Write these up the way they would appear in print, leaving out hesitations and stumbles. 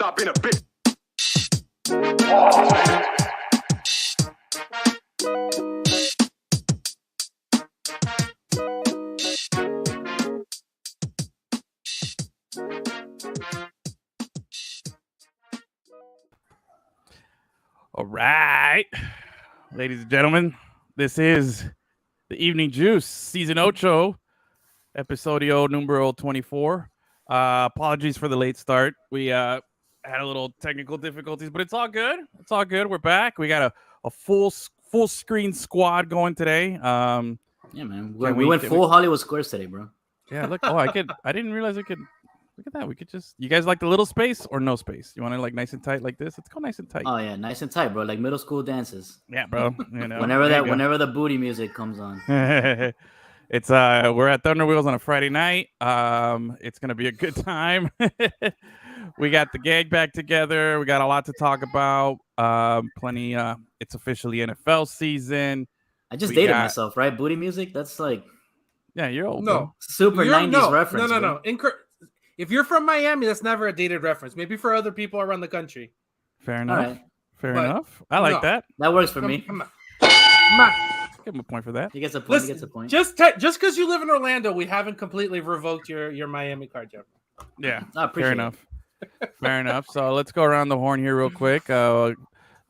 stop in a bit. All right, ladies and gentlemen, this is the Evening Juice, Season 8, Episodio numero 24. Apologies for the late start. We had a little technical difficulties, but it's all good. It's all good. We're back. We got a full screen squad going today. Yeah, man. We went full Hollywood Squares today, bro. Yeah, look. Oh, I didn't realize I could. Look at that. We could just. You guys like the little space or no space? You want it like nice and tight like this? Let's go nice and tight. Oh yeah, nice and tight, bro. Like middle school dances. Yeah, bro. You know. Whenever the booty music comes on. It's we're at Thunder Wheels on a Friday night. It's gonna be a good time. We got the gang back together. We got a lot to talk about. Plenty. It's officially NFL season. I just dated myself, right? Booty music. That's like. Yeah, you're old. No, bro. Super 90s reference. No. If you're from Miami, that's never a dated reference. Maybe for other people around the country. Fair enough. Right. Fair enough. I like that. That works for me. Come on. Give him a point for that. He gets a point. Listen, he gets a point. Just because you live in Orlando, we haven't completely revoked your Miami card, Jeff. Yeah. I Fair enough. Fair enough. So let's go around the horn here real quick. The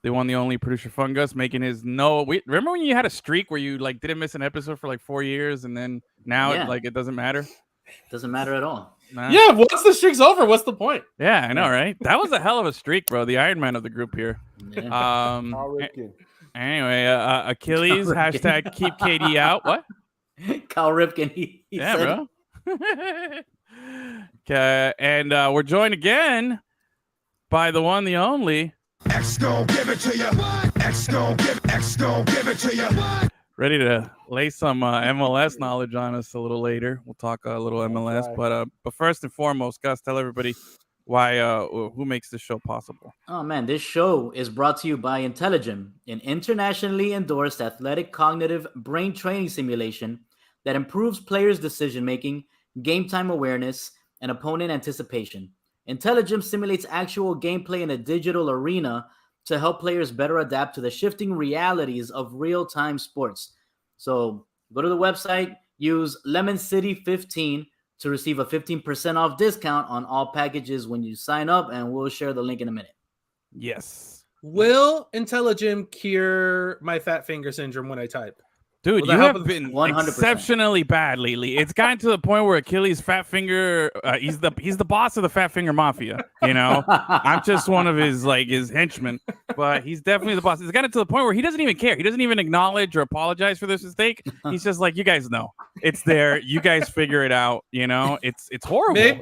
one, the only producer Fungus making his remember when you had a streak where you like didn't miss an episode for like 4 years and then now it doesn't matter? Doesn't matter at all. Nah. Yeah, once the streak's over, what's the point? Yeah, I know, right? That was a hell of a streak, bro. The Iron Man of the group here. Yeah. Anyway, Achilles, hashtag keep KD out. What? Cal Ripken, he said bro. Okay, and we're joined again by the one, the only. X gon' give it to you. X gon' give it to you. Ready to lay some MLS knowledge on us a little later. We'll talk a little MLS, but first and foremost, Guss, tell everybody why who makes this show possible. Oh man, this show is brought to you by Intelligem, an internationally endorsed athletic cognitive brain training simulation that improves players' decision making, game time awareness, and opponent anticipation. Intelligem simulates actual gameplay in a digital arena to help players better adapt to the shifting realities of real-time sports. So go to the website, use LemonCity15 to receive a 15% off discount on all packages when you sign up, and we'll share the link in a minute. Yes. Will Intelligem cure my fat finger syndrome when I type? Dude, you have been 100%. exceptionally bad lately. It's gotten to the point where Achilles fat finger, he's the boss of the fat finger mafia. You know, I'm just one of his henchmen, but he's definitely the boss. It's gotten to the point where he doesn't even care. He doesn't even acknowledge or apologize for this mistake. He's just like, you guys know it's there. You guys figure it out. You know, it's horrible.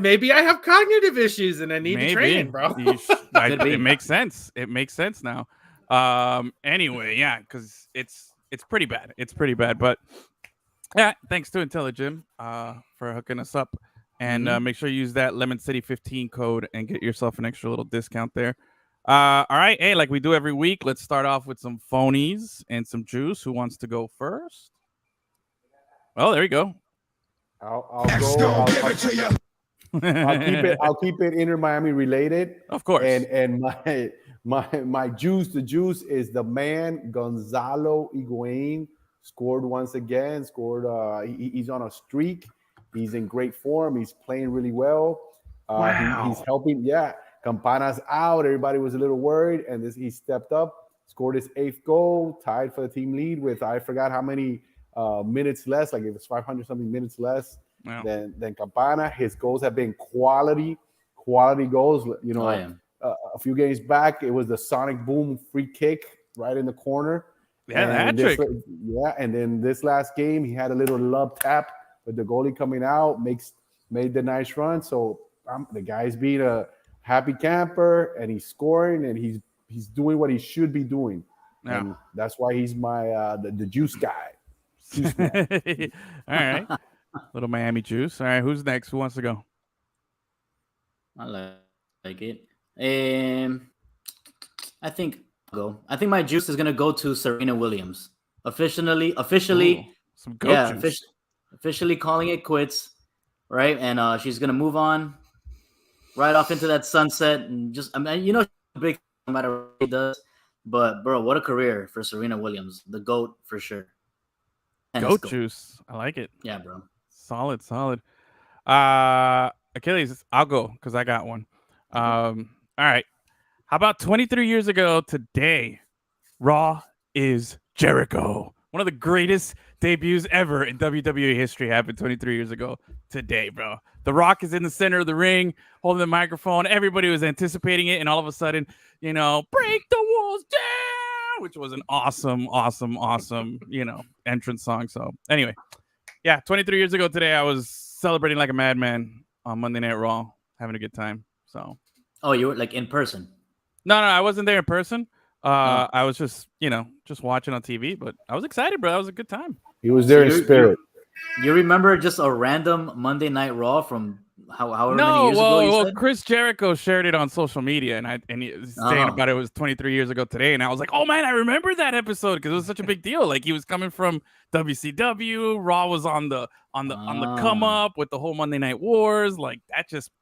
Maybe I have cognitive issues and I need to train, bro. It makes sense. It makes sense now. Anyway, yeah, because it's pretty bad. It's pretty bad. But yeah, thanks to Intelligem for hooking us up. And make sure you use that LemonCity15 code and get yourself an extra little discount there. All right. Hey, like we do every week, let's start off with some phonies and some juice. Who wants to go first? Oh, there you go. I'll go. I'll keep it Inter Miami related. Of course. And my juice, the juice is the man Gonzalo Higuain scored once again. He's on a streak. He's in great form. He's playing really well. He's helping. Yeah, Campana's out. Everybody was a little worried, and he stepped up, scored his 8th goal, tied for the team lead with I forgot how many minutes less. Like it was 500 something minutes less than Campana. His goals have been quality goals. You know. A few games back, it was the Sonic Boom free kick right in the corner. Yeah, the hat trick. And then this last game, he had a little love tap with the goalie coming out, made the nice run. So the guy's being a happy camper, and he's scoring, and he's doing what he should be doing. Yeah. And that's why he's my the juice guy. All right, little Miami juice. All right, who's next? Who wants to go? I like it. I think my juice is gonna go to Serena Williams. Officially, some officially calling it quits, right? And she's gonna move on right off into that sunset, and just, I mean, big no matter what he does. But bro, what a career for Serena Williams, the GOAT for sure. Tennis Goat GOAT. juice. I like it. Yeah, bro. Solid. Achilles, I'll go because I got one. All right. How about 23 years ago today? Raw is Jericho. One of the greatest debuts ever in WWE history happened 23 years ago today, bro. The Rock is in the center of the ring, holding the microphone. Everybody was anticipating it, and all of a sudden, break the walls down, which was an awesome, entrance song. So anyway, yeah, 23 years ago today, I was celebrating like a madman on Monday Night Raw, having a good time. So. Oh, you were like in person? No, I wasn't there in person. I was just watching on TV, but I was excited, bro. That was a good time. He was there in spirit. You remember just a random Monday Night Raw from however many years ago? Well, Chris Jericho shared it on social media, and he was saying about it was 23 years ago today, and I was like, oh man, I remember that episode because it was such a big deal. Like he was coming from WCW, Raw was on the come up with the whole Monday Night Wars, like that just,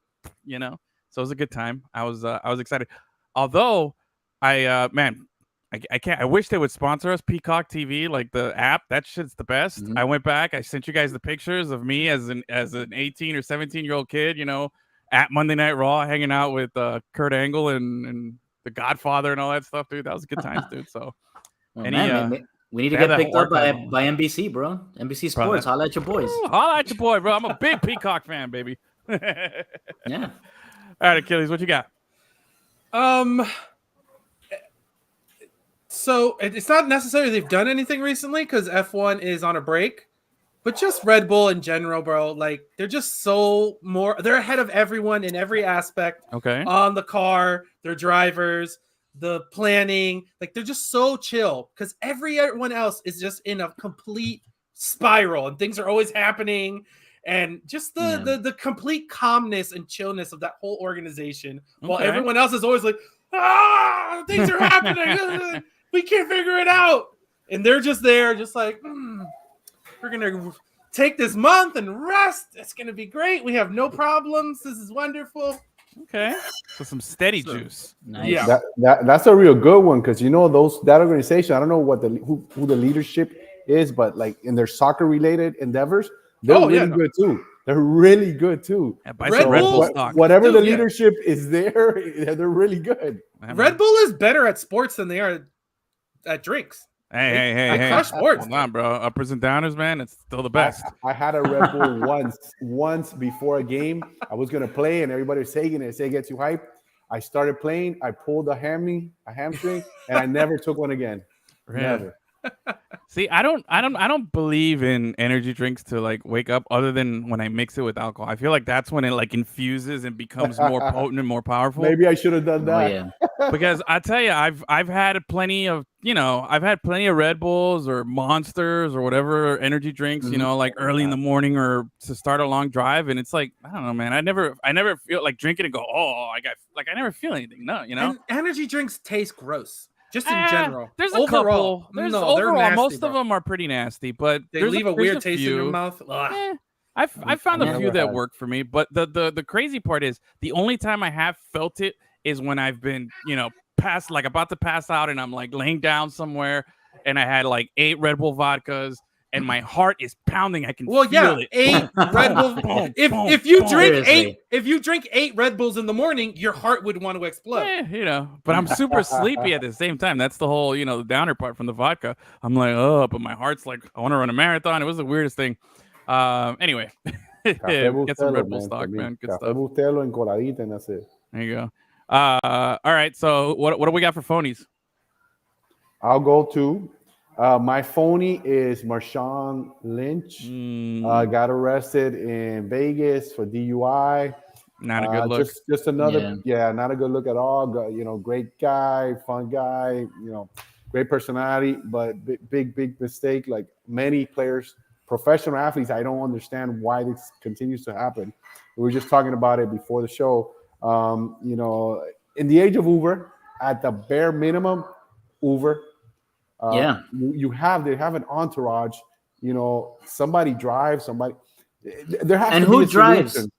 so it was a good time. I was excited. Although I can't. I wish they would sponsor us. Peacock TV, like the app, that shit's the best. Mm-hmm. I went back. I sent you guys the pictures of me as an 18 or 17-year-old kid, at Monday Night Raw, hanging out with Kurt Angle and the Godfather and all that stuff, dude. That was good times, dude. So, we need to get picked up by NBC, bro. NBC Sports. Holla at your boys. Holla at your boy, bro. I'm a big Peacock fan, baby. Yeah. All right, Achilles, what you got? So it's not necessarily they've done anything recently because F1 is on a break, but just Red Bull in general, bro. Like they're just they're ahead of everyone in every aspect. Okay. On the car, their drivers, the planning, like they're just so chill because everyone else is just in a complete spiral and things are always happening. And just the complete calmness and chillness of that whole organization, while everyone else is always like, things are happening. We can't figure it out. And they're just there, just like, we're going to take this month and rest. It's going to be great. We have no problems. This is wonderful. Okay. So some steady juice. Nice. Yeah. That's a real good one because, that organization, I don't know what who the leadership is, but like in their soccer related endeavors, they're good too. They're really good too. Yeah, Red Bull stock. Whatever the leadership is there, they're really good. Red Bull is better at sports than they are at drinks. Hey. Crush sports. Hold on, bro. Uppers and downers, man. It's still the best. I had a Red Bull once before a game. I was gonna play, and everybody was taking it. Say it gets you hyped. I started playing. I pulled a hamstring, and I never took one again. Really? Never. See, I don't believe in energy drinks to like wake up other than when I mix it with alcohol. I feel like that's when it like infuses and becomes more potent and more powerful. Maybe I should have done that. Oh, yeah. Because I tell you, I've had plenty of Red Bulls or Monsters or whatever energy drinks, like early in the morning or to start a long drive, and it's like, I don't know, man. I never feel like drinking and go, I never feel anything. No, And energy drinks taste gross. Just in general. There's a couple. Overall, nasty, most of them are pretty nasty, but they leave a weird taste in your mouth. I found a few that work for me, but the crazy part is the only time I have felt it is when I've been, about to pass out and I'm like laying down somewhere and I had like 8 Red Bull vodkas and my heart is pounding. I can feel it. 8 Red Bull. If you drink 8 Red Bulls in the morning, your heart would want to explode. But I'm super sleepy at the same time. That's the whole, the downer part from the vodka. I'm like, but my heart's like, I want to run a marathon. It was the weirdest thing. Anyway, get some Red Bull stock, man. Good stuff. Bustelo en coladita, and that's it. There you go. All right. So what do we got for phonies? I'll go to. My phony is Marvin Lynch. Got arrested in Vegas for DUI. Not a good look. Just another, not a good look at all. Great guy, fun guy. Great personality, but big mistake. Like many players, professional athletes, I don't understand why this continues to happen. We were just talking about it before the show. In the age of Uber, at the bare minimum, Uber. They have an entourage. Somebody drives. Somebody. There has to be who a drives? solution.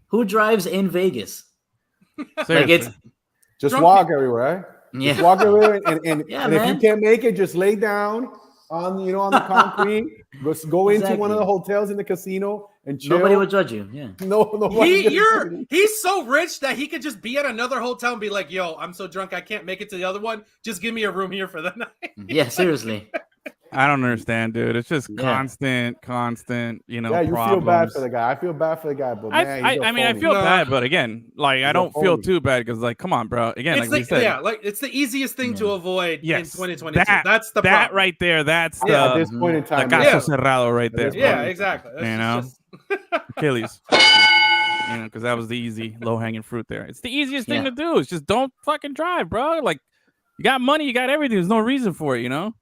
Who drives in Vegas? Like Seriously. it's Just Drunk walk everywhere. yeah. Just walk everywhere, and Yeah, and if you man. can't make it, just lay down on on the concrete. Go into one of the Exactly. hotels in the casino and chill. Nobody would judge you. Yeah. He's so rich that he could just be at another hotel and be like, "Yo, I'm so drunk I can't make it to the other one. Just give me a room here for the night." Yeah, seriously. I don't understand, dude. It's just Yeah. constant, you know, Yeah, you problems. feel bad for the guy. I feel bad for the guy, but man, he's a I mean, I phony. feel No. bad, but again, like, I a don't feel phony. too bad because, like, come on, bro. Again, It's like we said, it's the easiest thing to avoid in yes, 2022. that- That's the that problem. right there. That's Yeah, at the this point in time, caso Yeah. cerrado right there. is Yeah, funny. exactly. That's You know? just- Achilles. You know, because that was the easy, low hanging fruit there. It's the easiest thing Yeah. to do. It's just don't fucking drive, bro. Like, you got money, you got everything. There's no reason for it, you know?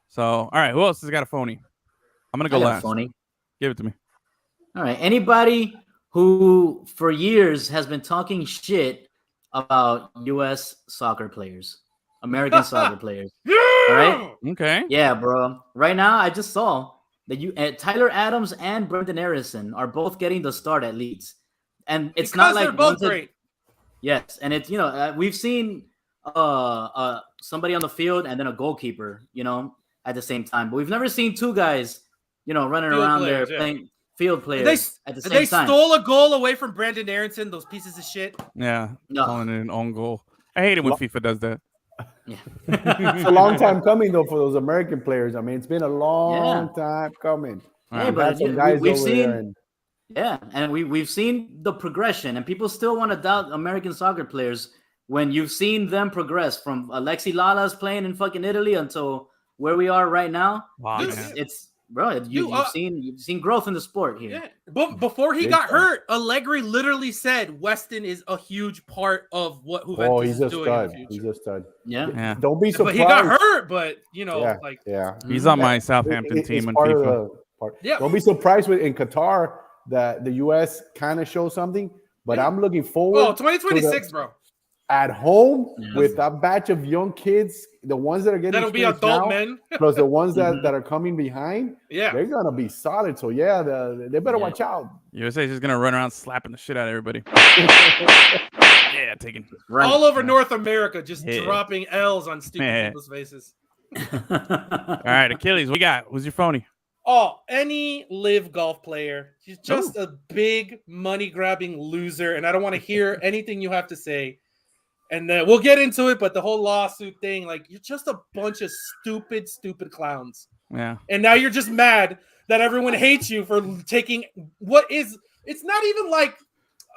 So, all right, who else has got a phony? I'm going to I go got a last. phony. Give it to me. All right. Anybody who for years has been talking shit about U.S. soccer players, American soccer players. All right. Okay. Yeah, bro. Right now, I just saw that Tyler Adams and Brendan Harrison are both getting the start at Leeds, and it's because not like they're both one's a- great. Yes, and it's we've seen somebody on the field and then a goalkeeper, at the same time, but we've never seen two guys, running Field around players, there yeah. playing field players at the same They time. stole a goal away from Brandon Aronson. Those pieces of shit. Yeah. No. Calling it an own goal. I hate it when Lo- FIFA does that. Yeah. It's a long time coming though for those American players. I mean, it's been a long time coming. All Yeah, right. We've had but some guys we've over seen there, and Yeah, and we've seen the progression, and people still want to doubt American soccer players when you've seen them progress from Alexi Lala's playing in fucking Italy until where we are right now. Wow, Dude, man. It's bro, you've seen growth in the sport here. Yeah, but before he Big got time. hurt, Allegri literally said Weston is a huge part of what Juventus he's is a doing in the stud. future. He's a stud. Yeah. Yeah. Don't be But surprised. he got hurt. But Yeah. He's on my Southampton It's team in part of FIFA. the part. Yeah. Don't be surprised in Qatar that the U.S. kind of shows something, but Yeah. I'm looking forward. Oh, 2026, bro. At home Yes. with that batch of young kids, the ones that are getting That'll be experience adult now, men. plus the ones that are coming behind, Yeah. they're gonna be solid. So yeah, they better Yeah. watch out. USA's just gonna run around slapping the shit out of everybody. Yeah, taking. Right. All over North America, just Yeah. dropping L's on stupid Yeah. people's faces. All right, Achilles, we got. Who's your phony? Oh, any live golf player. He's just a big money grabbing loser, and I don't want to hear anything you have to say. And then we'll get into it, but the whole lawsuit thing, like, you're just a bunch of stupid clowns. Yeah. And now you're just mad that everyone hates you for taking it's not even like,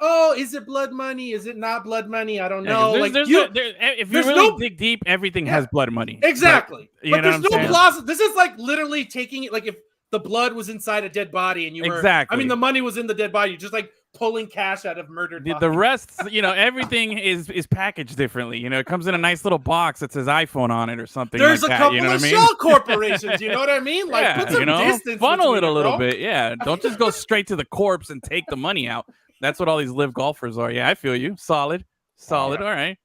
oh, is it blood money? Is it not blood money? I don't know. There's, Like there's you, if you there's really no- dig deep, everything Yeah. has blood money. exactly. You But know there's what I'm no saying? plaza. This is like literally taking it, like if the blood was inside a dead body and you were, Exactly. I mean, the money was in the dead body. You're just like pulling cash out of murdered The bodies. rest, everything is packaged differently. It comes in a nice little box that says iPhone on it or something. There's like a that, couple you know what of I mean? shell corporations. You know what I mean? Like, Yeah, put some distance. funnel it between a little bro. bit. Yeah, don't just go straight to the corpse and take the money out. That's what all these live golfers are. Yeah, I feel you. Solid. All right.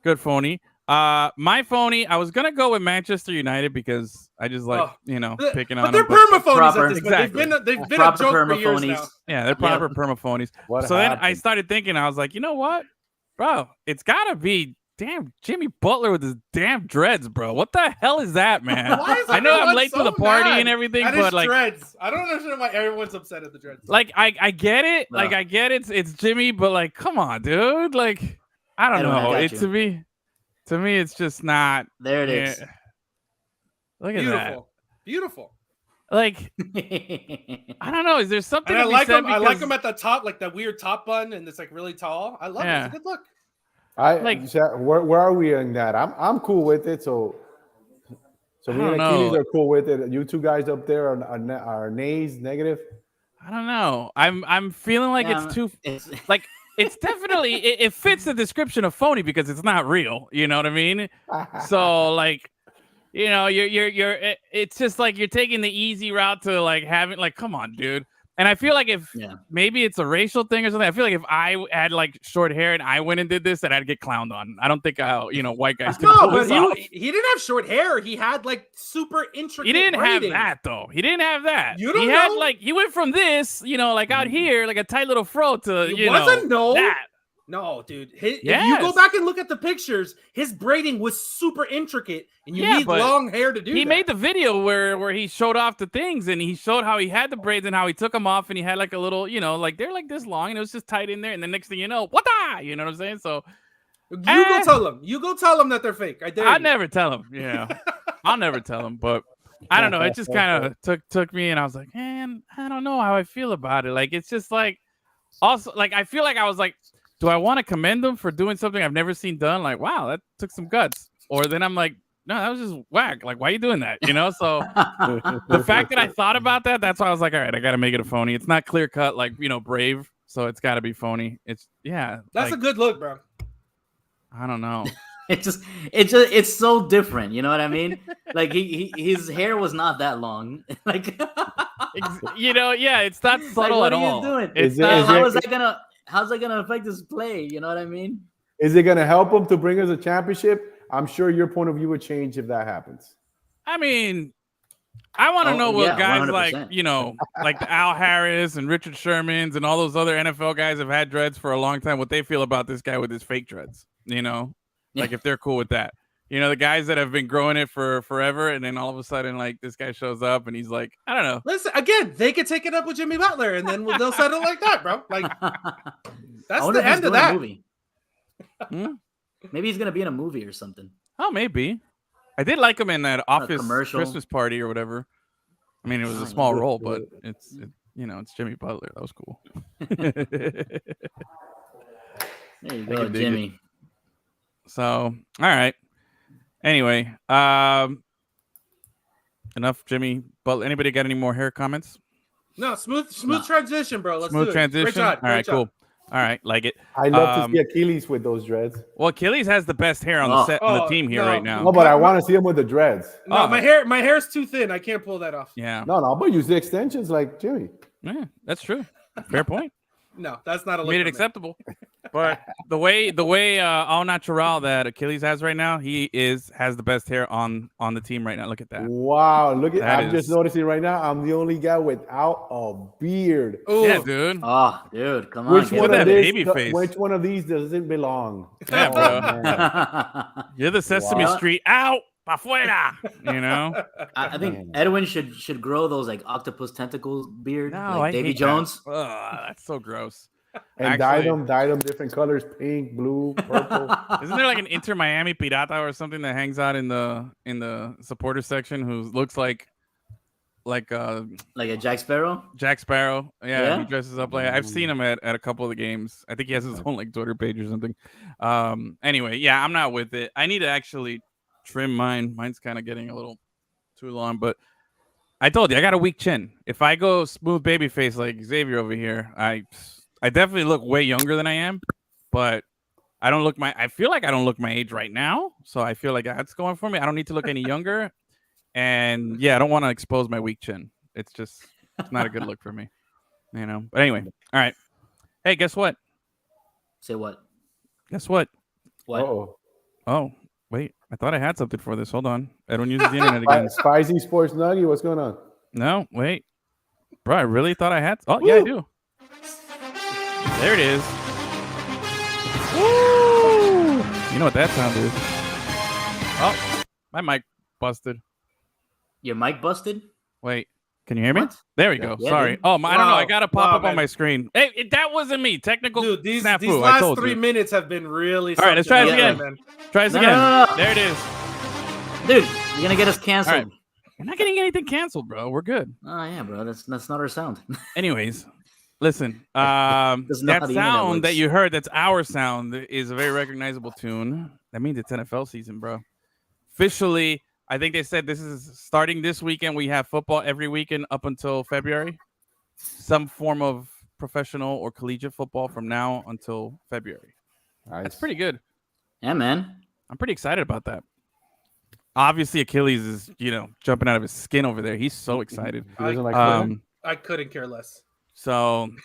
Good phony. My phony, I was gonna go with Manchester United because I just like picking on But they're them. but- permaphonies Proper. at this point. Exactly. They've been a Proper joke for years permaphonies. now. Yeah, they're proper permaphonies. What So then I happened? started thinking, I was like, you know what, bro? It's gotta be damn Jimmy Butler with his damn dreads, bro. What the hell is that, man? Why is I know I'm everyone late so to the party mad and everything, at his but like, dreads. I don't understand why everyone's upset at the dreads. like I get it, No. like I get it. It's Jimmy, but like, come on, dude. Like, I don't Edwin, I know. got It you. to me, it's just not. There it is. Yeah. Look at that. Beautiful. Like, I don't know. Is there something? And I to be like said him. I like because- him at the top, like that weird top bun, and it's like really tall. I love it. Yeah. It's a good look. Where are we in that? I'm cool with it. So me I and don't Achilles know. are cool with it. You two guys up there are nays, negative. I don't know. I'm feeling like Yeah, it's too it's- like it's definitely it fits the description of phony because it's not real. You know what I mean? So like, you're it's just like you're taking the easy route to like having like, come on, dude. And I feel like if Yeah. maybe it's a racial thing or something. I feel like if I had like short hair and I went and did this, that I'd get clowned on. I don't think white guys can No, pull but this off. he didn't have short hair. He had like super intricate. He didn't have braiding. that though. He didn't have that. You don't he had know? like he went from this, like out here, like a tight little fro to It wasn't no. that. No, dude. If you go back and look at the pictures, his braiding was super intricate, and you need long hair to do that. He made the video where he showed off the things, and he showed how he had the braids and how he took them off, and he had like a little, like they're like this long, and it was just tight in there. And the next thing you know, you know what I'm saying? So go tell him. You go tell him that they're fake. I dare you. I'll never tell him. Yeah, I'll never tell him. But I don't know. It just kind of took me, and I was like, man, I don't know how I feel about it. Like it's just like, also like I feel like I was like, do I want to commend them for doing something I've never seen done? Like, wow, that took some guts. Or then I'm like, no, that was just whack. Like, why are you doing that? So the fact that I thought about that, that's why I was like, all right, I got to make it a phony. It's not clear cut, like, Brave. So it's got to be phony. It's That's like, a good look, bro. I don't know. It's so different. You know what I mean? Like his hair was not that long. Like, yeah, it's not subtle like, at all. What are you doing? It's not, how's that gonna affect his play? You know what I mean? Is it gonna help him to bring us a championship? I'm sure your point of view would change if that happens. I mean, I want to know what guys 100%. like the Al Harris and Richard Shermans and all those other NFL guys have had dreads for a long time, what they feel about this guy with his fake dreads, like if they're cool with that. The guys that have been growing it for forever, and then all of a sudden, like, this guy shows up and he's like, I don't know. Listen, again, they could take it up with Jimmy Butler, and then they'll settle like that, bro. Like, that's the end of that. Movie. Maybe he's gonna be in a movie or something. Oh, maybe. I did like him in that Office commercial. Christmas party or whatever. I mean, it was a small role, but it's Jimmy Butler. That was cool. There you go, Jimmy. So, all right. Anyway, enough Jimmy Butler. Anybody got any more hair comments? No, smooth transition, bro. Let's do it. Transition. Great job. All right, cool. All right, like it. I love to see Achilles with those dreads. Well, Achilles has the best hair on the team here right now. No, but I want to see him with the dreads. No, my hair's too thin. I can't pull that off. Yeah. No, but use the extensions like Jimmy. Yeah, that's true. Fair point. No, that's not a look. Made it acceptable. But the way all natural that Achilles has right now, he has the best hair on the team right now. Look at that. Wow, I'm just noticing right now. I'm the only guy without a beard. Ooh. Yeah, dude. Oh, dude, come on. Which one of these doesn't belong? Yeah, bro. You're the Sesame Street out. Pa fuera, I think Edwin should grow those like octopus tentacles beard, no, like Davy Jones. That's so gross. And dye them different colors, pink, blue, purple. Isn't there like an Inter Miami Pirata or something that hangs out in the supporter section who looks like a Jack Sparrow? Jack Sparrow. Yeah, he dresses up like I've seen him at a couple of the games. I think he has his own like Twitter page or something. Anyway, yeah, I'm not with it. I need to actually trim mine. Mine's kind of getting a little too long, but I told you I got a weak chin. If I go smooth baby face like Xavier over here, I definitely look way younger than I am, but I feel like I don't look my age right now, so I feel like that's going for me. I don't need to look any younger, and I don't want to expose my weak chin. It's not a good look for me, But anyway, all right. Hey, guess what? Say what? Guess what? What? Uh-oh. Oh. Wait, I thought I had something for this. Hold on. Edwin uses the internet again. Spicy Sports Nuggie, what's going on? No, wait. Bro, I really thought I had. Oh, yeah, I do. There it is. Woo! You know what that sound is. Oh, my mic busted. Your mic busted? Wait, can you hear me? What? There we go. Yeah, Sorry. dude. Oh, I don't know. I got to pop up man. on my screen. Hey, that wasn't me. Technical Dude, these snafu. last 3 minutes have been really. All right, let's try this again. Man. Try this No, again. no, no. There it is. Dude, you're gonna get us canceled. All right. We're not getting anything canceled, bro. We're good. Oh yeah, bro. That's not our sound. Anyways, listen. not That how the internet sound works. that you heard, that's our sound, is a very recognizable tune. That means it's NFL season, bro. Officially, I think they said this is starting this weekend. We have football every weekend up until February. Some form of professional or collegiate football from now until February. Nice. That's pretty good. Yeah, man. I'm pretty excited about that. Obviously, Achilles is, jumping out of his skin over there. He's so excited. He doesn't like swimming? I couldn't care less. So,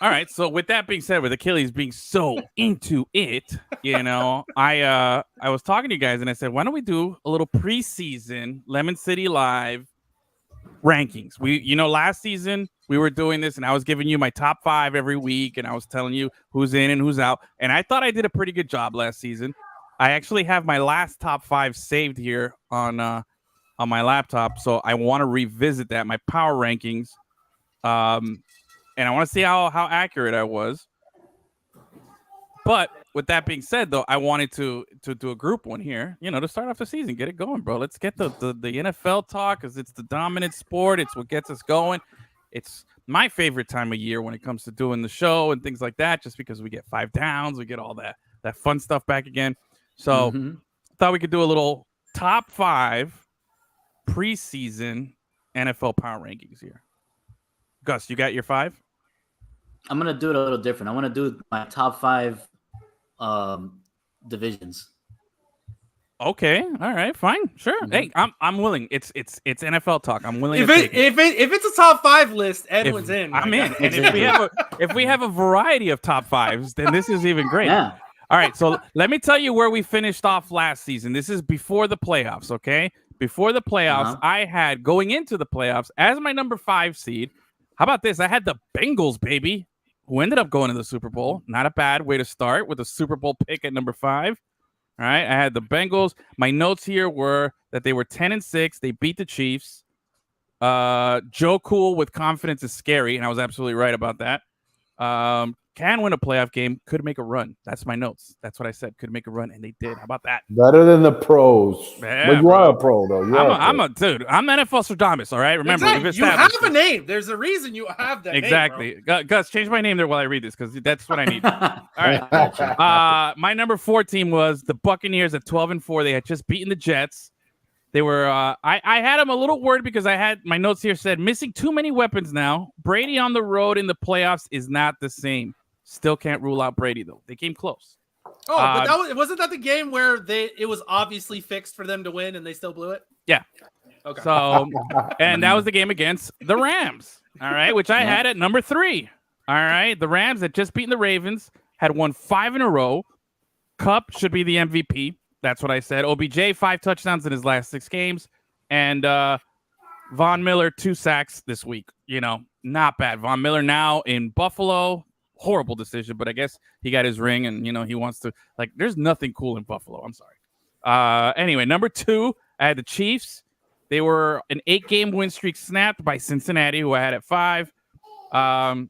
all right. So, with that being said, with Achilles being so into it, I was talking to you guys and I said, why don't we do a little preseason Lemon City Live rankings. Last season we were doing this and I was giving you my top 5 every week and I was telling you who's in and who's out. And I thought I did a pretty good job last season. I actually have my last top 5 saved here on my laptop. So I want to revisit that, my power rankings. And I want to see how accurate I was. But with that being said, though, I wanted to do a group one here, to start off the season, get it going, bro. Let's get the NFL talk because it's the dominant sport. It's what gets us going. It's my favorite time of year when it comes to doing the show and things like that, just because we get 5 downs, we get all that fun stuff back again. So I thought we could do a little top 5 preseason NFL power rankings here. Gus, you got your 5? I'm going to do it a little different. I want to do my top 5 divisions. Okay, all right, fine, sure. Hey, I'm willing. It's NFL talk. I'm willing. If it's a top 5 list, Edwin's in. I'm in. And if we have a variety of top 5s, then this is even great. Yeah. All right, so let me tell you where we finished off last season. This is before the playoffs, okay? Before the playoffs, I had going into the playoffs as my number 5 seed. How about this? I had the Bengals, baby, who ended up going to the Super Bowl. Not a bad way to start with a Super Bowl pick at number 5. All right, I had the Bengals. My notes here were that they were 10-6. They beat the Chiefs. Joe Cool with confidence is scary, and I was absolutely right about that. Can win a playoff game, could make a run. That's my notes. That's what I said. Could make a run, and they did. How about that? Better than the pros. Yeah, but you are a pro, though. I'm a dude. I'm NFL Stradamus, all right? Remember, exactly. You have a name. There's a reason you have that exactly. name, Gus, change my name there while I read this because that's what I need. All right. My number 4 team was the Buccaneers at 12-4. They had just beaten the Jets. They were I had them a little worried because I had my notes here said missing too many weapons now. Brady on the road in the playoffs is not the same. Still can't rule out Brady, though. They came close. Oh, but wasn't that the game where it was obviously fixed for them to win and they still blew it? Yeah. Okay. So, and that was the game against the Rams, all right, which I had at number 3. All right. The Rams had just beaten the Ravens, had won 5 in a row. Kupp should be the MVP. That's what I said. OBJ, 5 touchdowns in his last 6 games. And Von Miller, 2 sacks this week. Not bad. Von Miller now in Buffalo. Horrible decision, but I guess he got his ring and, he wants to, there's nothing cool in Buffalo. I'm sorry. Anyway, number 2, I had the Chiefs. They were an 8-game win streak snapped by Cincinnati, who I had at 5. I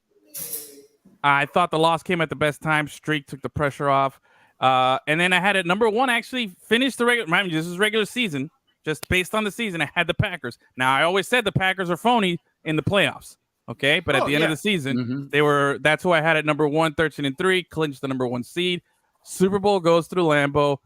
thought the loss came at the best time. Streak took the pressure off. And then I had at number 1, actually finished the regular. Mind you, this is regular season. Just based on the season, I had the Packers. Now, I always said the Packers are phony in the playoffs. Okay, but at the end of the season, that's who I had at number 1, 13-3, clinched the number 1 seed. Super Bowl goes through Lambeau,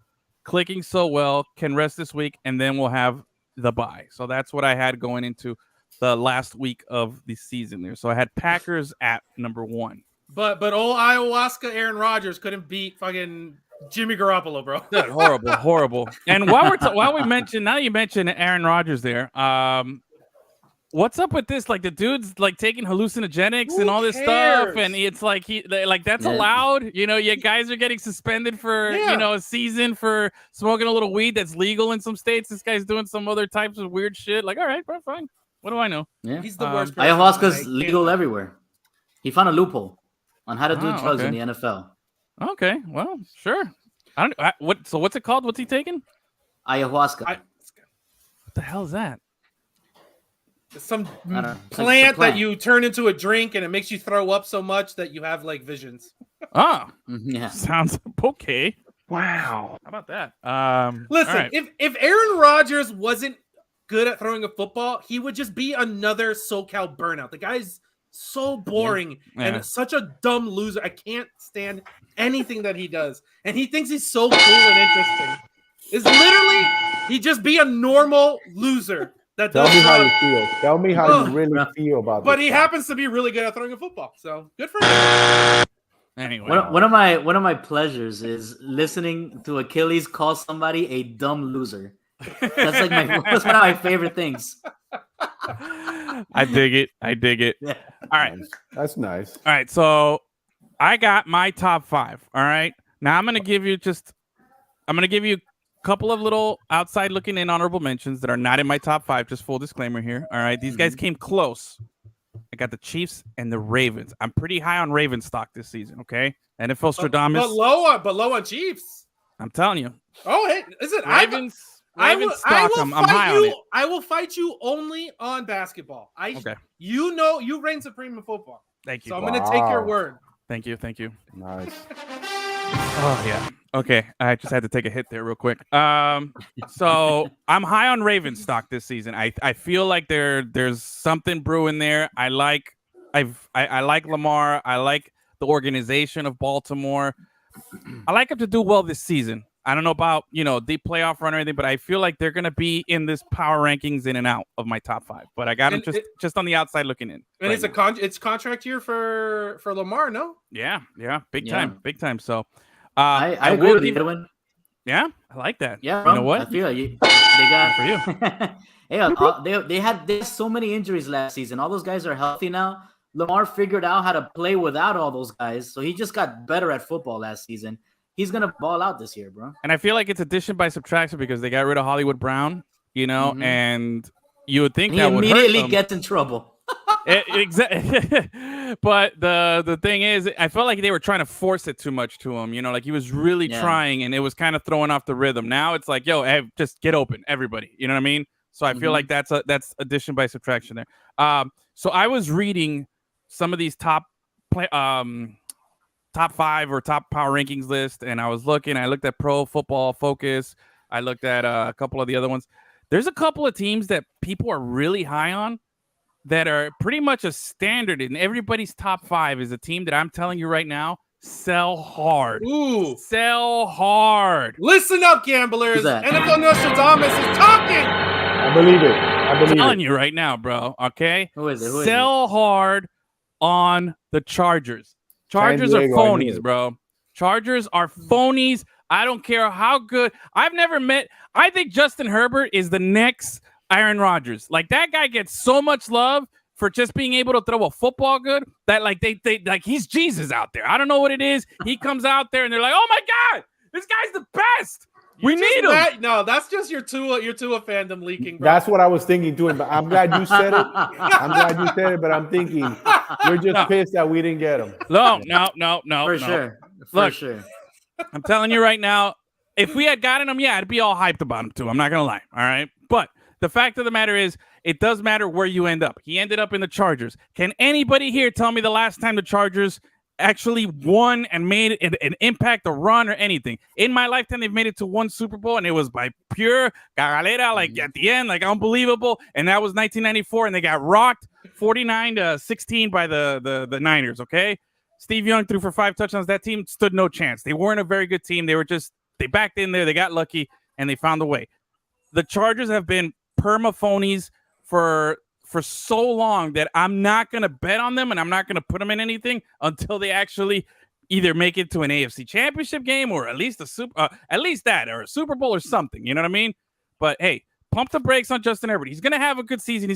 clicking so well, can rest this week, and then we'll have the bye. So that's what I had going into the last week of the season there. So I had Packers at number 1. But old ayahuasca Aaron Rodgers couldn't beat fucking Jimmy Garoppolo, bro. Dude, horrible. And while we mentioned, now you mentioned Aaron Rodgers there, what's up with this? The dude's taking hallucinogenics and all this stuff, and it's that's allowed. You guys are getting suspended for a season for smoking a little weed that's legal in some states. This guy's doing some other types of weird shit. All right, bro, fine. What do I know? Yeah, he's the worst. Ayahuasca's legal everywhere. He found a loophole on how to do drugs in the NFL. Okay, well, sure. So what's it called? What's he taking? Ayahuasca. What the hell is that? Some plant that you turn into a drink and it makes you throw up so much that you have visions. Oh, yeah. Sounds okay. Wow. How about that? Listen, right. if Aaron Rodgers wasn't good at throwing a football, he would just be another SoCal burnout. The guy's so boring and such a dumb loser. I can't stand anything that he does. And he thinks he's so cool and interesting. It's literally, he'd just be a normal loser. Tell me how you feel. Tell me how you really feel about this. But he happens to be really good at throwing a football, so good for him. Anyway, one of my pleasures is listening to Achilles call somebody a dumb loser. That's that's one of my favorite things. I dig it. Yeah. All right, that's nice. All right, so I got my top 5. All right, now I'm gonna give you couple of little outside looking in honorable mentions that are not in my top 5. Just full disclaimer here. All right, these guys came close. I got the Chiefs and the Ravens. I'm pretty high on Raven stock this season. Okay, NFL Stradamus, but low on Chiefs. I'm telling you. Oh, hey, listen, Ravens stock. I'm high on it. I will fight you only on basketball. Okay. You reign supreme in football. Thank you. So I'm going to take your word. Thank you. Nice. Oh yeah. Okay. I just had to take a hit there real quick. So I'm high on Ravens stock this season. I feel like there's something brewing there. I like Lamar. I like the organization of Baltimore. I like them to do well this season. I don't know about, the playoff run or anything, but I feel like they're going to be in this power rankings in and out of my top 5. But I got them just on the outside looking in. And right it's contract year for Lamar, no? Yeah. Big time. So I agree with you. Yeah, I like that. Yeah, you know what? I feel like they got for you. Hey, they had so many injuries last season. All those guys are healthy now. Lamar figured out how to play without all those guys, so he just got better at football last season. He's gonna ball out this year, bro. And I feel like it's addition by subtraction because they got rid of Hollywood Brown, and you would think that would immediately hurt them. gets in trouble. Exactly. But the thing is, I felt like they were trying to force it too much to him. Like he was really trying, and it was kind of throwing off the rhythm. Now it's like, yo, hey, just get open, everybody. You know what I mean? So I feel like that's addition by subtraction there. So I was reading some of these top 5 or top power rankings list, and I looked at Pro Football Focus. I looked at a couple of the other ones. There's a couple of teams that people are really high on that are pretty much a standard in everybody's top 5 is a team that I'm telling you right now, sell hard. Ooh. Sell hard. Listen up, gamblers. NFL Nostradamus is talking. I believe it. I'm telling you right now, bro. Okay? Who is it? Sell hard on the Chargers. Chargers are phonies, bro. Chargers are phonies. I don't care how good. I think Justin Herbert is the next Aaron Rodgers. Like, that guy gets so much love for just being able to throw a football good that they he's Jesus out there. I don't know what it is. He comes out there and they're like, oh my God, this guy's the best. We need him. No, that's just your Tua fandom leaking, bro. That's what I was thinking too. But I'm glad you said it. But I'm thinking you're just pissed that we didn't get him. No. For sure. I'm telling you right now, if we had gotten him, I'd be all hyped about him too. I'm not gonna lie. All right, but the fact of the matter is, it does matter where you end up. He ended up in the Chargers. Can anybody here tell me the last time the Chargers actually won and made an impact, a run, or anything? In my lifetime, they've made it to one Super Bowl, and it was by pure cagalera, like at the end, like unbelievable. And that was 1994, and they got rocked 49-16 by the Niners. Okay, Steve Young threw for 5 touchdowns. That team stood no chance. They weren't a very good team. They backed in there. They got lucky, and they found a way. The Chargers have been perma-phonies for so long that I'm not going to bet on them and I'm not going to put them in anything until they actually either make it to an AFC Championship game or at least a Super Bowl or something. You know what I mean? But hey, pump the brakes on Justin Herbert. He's going to have a good season.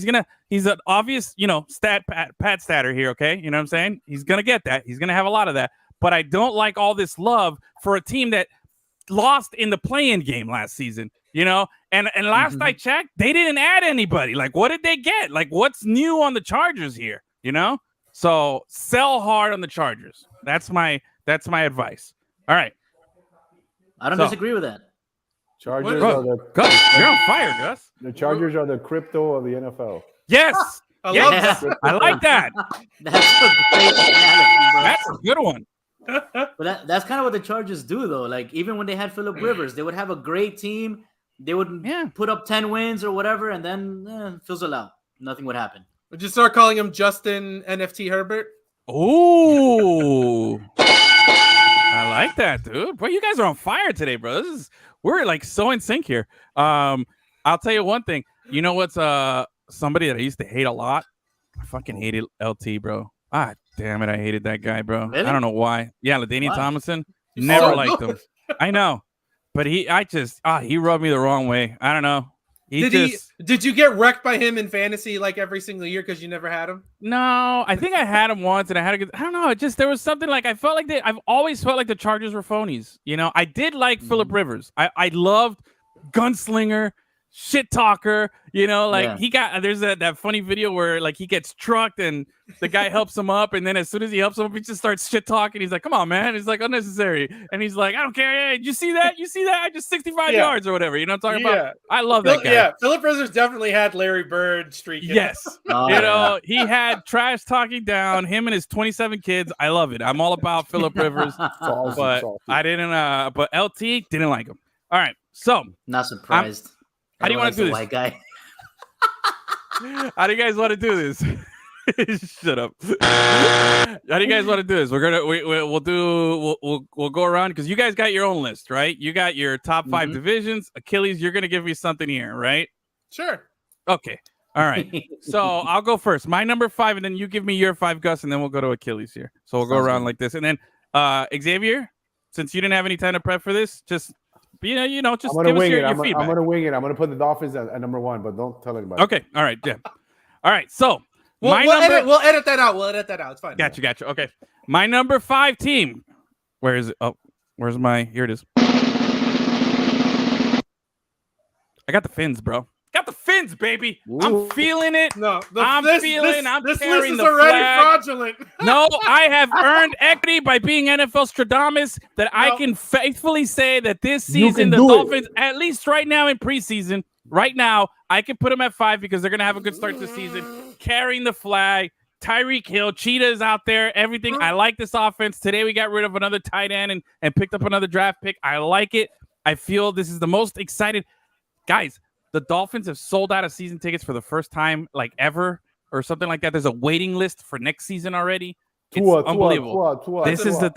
He's an obvious, Pat statter here. Okay. You know what I'm saying? He's going to get that. He's going to have a lot of that, but I don't like all this love for a team that lost in the play-in game last season. And last I checked, they didn't add anybody. Like, what did they get? Like, what's new on the Chargers here? So sell hard on the Chargers. That's my advice. All right. I don't disagree with that. Chargers are Gus, you're on fire, Gus. The Chargers are the crypto of the NFL. Yes. I love that. I like that. That's a great analogy, bro. That's a good one. But that's kind of what the Chargers do, though. Like, even when they had Phillip Rivers, they would have a great team. They would put up 10 wins or whatever, and then fizzle out. Nothing would happen. Would you start calling him Justin NFT Herbert? Ooh. I like that, dude. Bro, you guys are on fire today, bro. We're like so in sync here. I'll tell you one thing. You know what's somebody that I used to hate a lot? I fucking hated LT, bro. Ah, damn it. I hated that guy, bro. Really? I don't know why. Yeah, LaDainian Tomlinson. Never liked him. I know. But he rubbed me the wrong way. I don't know. Did you get wrecked by him in fantasy like every single year because you never had him? No, I think I had him once and I don't know. There was something like, I've always felt like the Chargers were phonies. I did like Phillip Rivers. I loved gunslinger, shit talker, Yeah. he got, there's that funny video where like he gets trucked and the guy helps him up, and then as soon as he helps him up, he just starts shit talking. He's like, come on, man. It's like unnecessary. And he's like, I don't care. Hey, you see that? I just 65 yards or whatever. You know what I'm talking about? I love that guy. Yeah, Philip Rivers definitely had Larry Bird streak. Yes. Oh, He had trash talking down him and his 27 kids. I love it. I'm all about Philip Rivers. But I didn't but LT didn't like him. All right. So not surprised. how do you want to do this? White guy. How do you guys want to do this? Shut up. How do you guys want to do this? We'll go around because you guys got your own list, right? You got your top 5 divisions. Achilles, you're gonna give me something here, right? Sure. Okay. All right. So I'll go first. My number 5, and then you give me your 5, Gus, and then we'll go to Achilles here. So we'll go around like this, and then Xavier, since you didn't have any time to prep for this, just just I'm gonna give us wing your it. I'm feedback. gonna wing it. I'm gonna put the Dolphins at number 1, but don't tell anybody. Okay. All right. Yeah. All right. So We'll edit that out. It's fine. Gotcha. Okay. My number 5 team. Where is it? Oh, where's my? Here it is. I got the Fins, bro. Got the Fins, baby. Ooh. I'm feeling it. No, I'm this carrying list is the already flag. fraudulent. No, I have earned equity by being NFL Stradamus that I can faithfully say that this season, the Dolphins, at least right now in preseason, right now, I can put them at 5 because they're going to have a good start to the season. Carrying the flag. Tyreek Hill, Cheetah is out there. Everything. I like this offense. Today we got rid of another tight end and picked up another draft pick. I like it. I feel this is the most excited. Guys, the Dolphins have sold out of season tickets for the first time like ever or something like that. There's a waiting list for next season already. It's unbelievable. This is the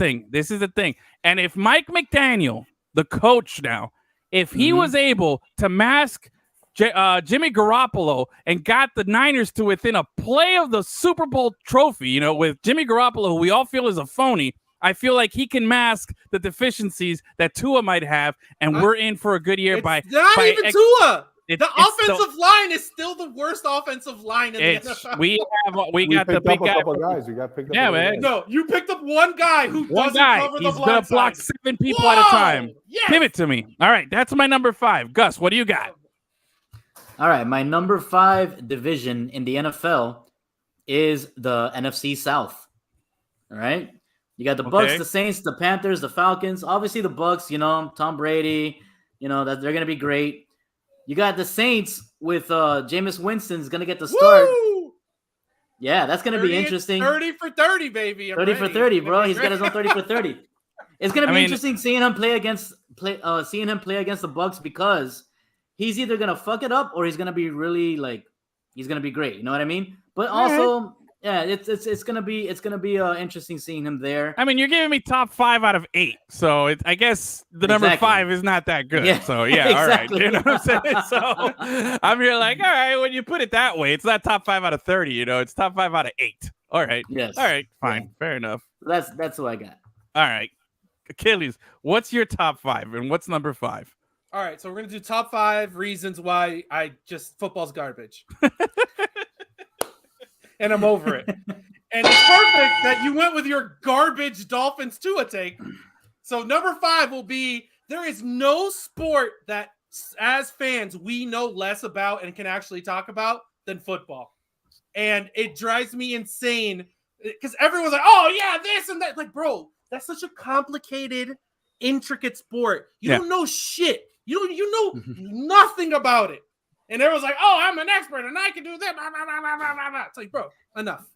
thing. And if Mike McDaniel, the coach now, if he was able to mask Jimmy Garoppolo and got the Niners to within a play of the Super Bowl trophy, with Jimmy Garoppolo, who we all feel is a phony, I feel like he can mask the deficiencies that Tua might have, and we're in for a good year. Tua. The offensive line is still the worst offensive line in the NFL. We got the big guy. Guys. We got picked up. Yeah, man. No, you picked up one guy who doesn't cover the blind side. He's gonna block 7 people at a time. Yes. Give it to me. All right, that's my number 5. Gus, what do you got? All right, my number 5 division in the NFL is the NFC South. All right, you got the Bucs, the Saints, the Panthers, the Falcons. Obviously, the Bucs, Tom Brady, that they're gonna be great. You got the Saints with Jameis Winston's gonna get the start. Woo! Yeah, that's gonna be interesting. 30 for 30, baby. 30 for 30, bro. He's got his own 30 for 30. It's gonna be interesting seeing him play against the Bucs because he's either gonna fuck it up or he's gonna be really he's gonna be great. You know what I mean? But also, it's gonna be interesting seeing him there. I mean, you're giving me top 5 out of 8, so I guess the number 5 is not that good. Yeah. So yeah, all right. You know what I'm saying? So I'm here like, all right, when you put it that way, it's not top 5 out of 30. It's top 5 out of 8. All right. Yes. All right. Fine. Fair enough. That's what I got. All right, Achilles, what's your top 5 and what's number 5? All right, so we're gonna do top 5 reasons why football's garbage. And I'm over it. And it's perfect that you went with your garbage Dolphins Tua take. So number 5 will be, there is no sport that as fans we know less about and can actually talk about than football. And it drives me insane because everyone's like, oh yeah, this and that. Like, bro, that's such a complicated, intricate sport. You don't know shit. You know nothing about it. And everyone's like, oh, I'm an expert and I can do that. Blah, blah, blah, blah, blah, blah. It's like, bro, enough.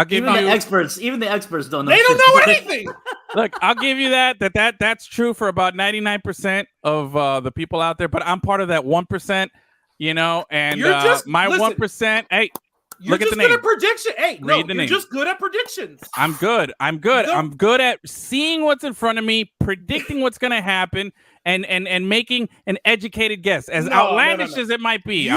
Even the experts don't know. They don't know anything. Look, I'll give you that's true for about 99% of the people out there, but I'm part of that 1%, and my 1%, hey, you're look just at the good name. at prediction. Hey, Read the you're name. just good at predictions. I'm good. I'm good at seeing what's in front of me, predicting what's going to happen, and making an educated guess, as outlandish as it might be.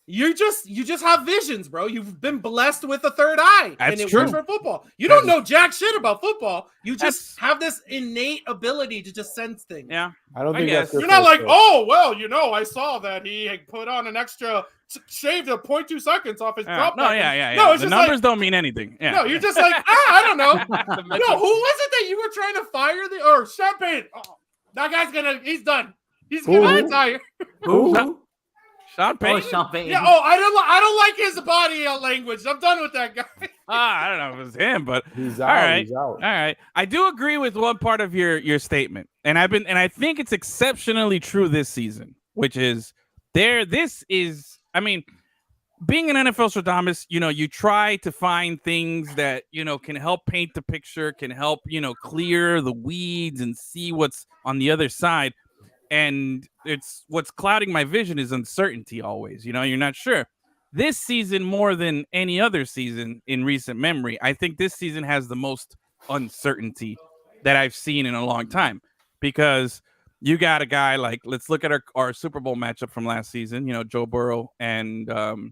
You just have visions, bro. You've been blessed with a third eye, That's and it true. works for football. You don't know jack shit about football. You just have this innate ability to just sense things. Yeah, I don't think that's you're not like, oh well, I saw that he had put on an extra shaved 0.2 seconds off his drop. No, yeah. No, it's the just numbers don't mean anything. Yeah. No, you're just like, I don't know. No, who was it that you were trying to fire? Champagne. Oh, that guy's he's done. He's gonna Who? retire. Who? Sean Oh, Payton? Sean Payton. Yeah. Oh, I don't like his body language. I'm done with that guy. I don't know if it was him, but He's all out. right. He's out. All right. I do agree with one part of your statement. And I think it's exceptionally true this season, which is being an NFL Stradamus, you try to find things that, can help paint the picture, can help, clear the weeds and see what's on the other side. And it's what's clouding my vision is uncertainty always. You're not sure. This season, more than any other season in recent memory, I think this season has the most uncertainty that I've seen in a long time, because you got a guy like, let's look at our Super Bowl matchup from last season, Joe Burrow and your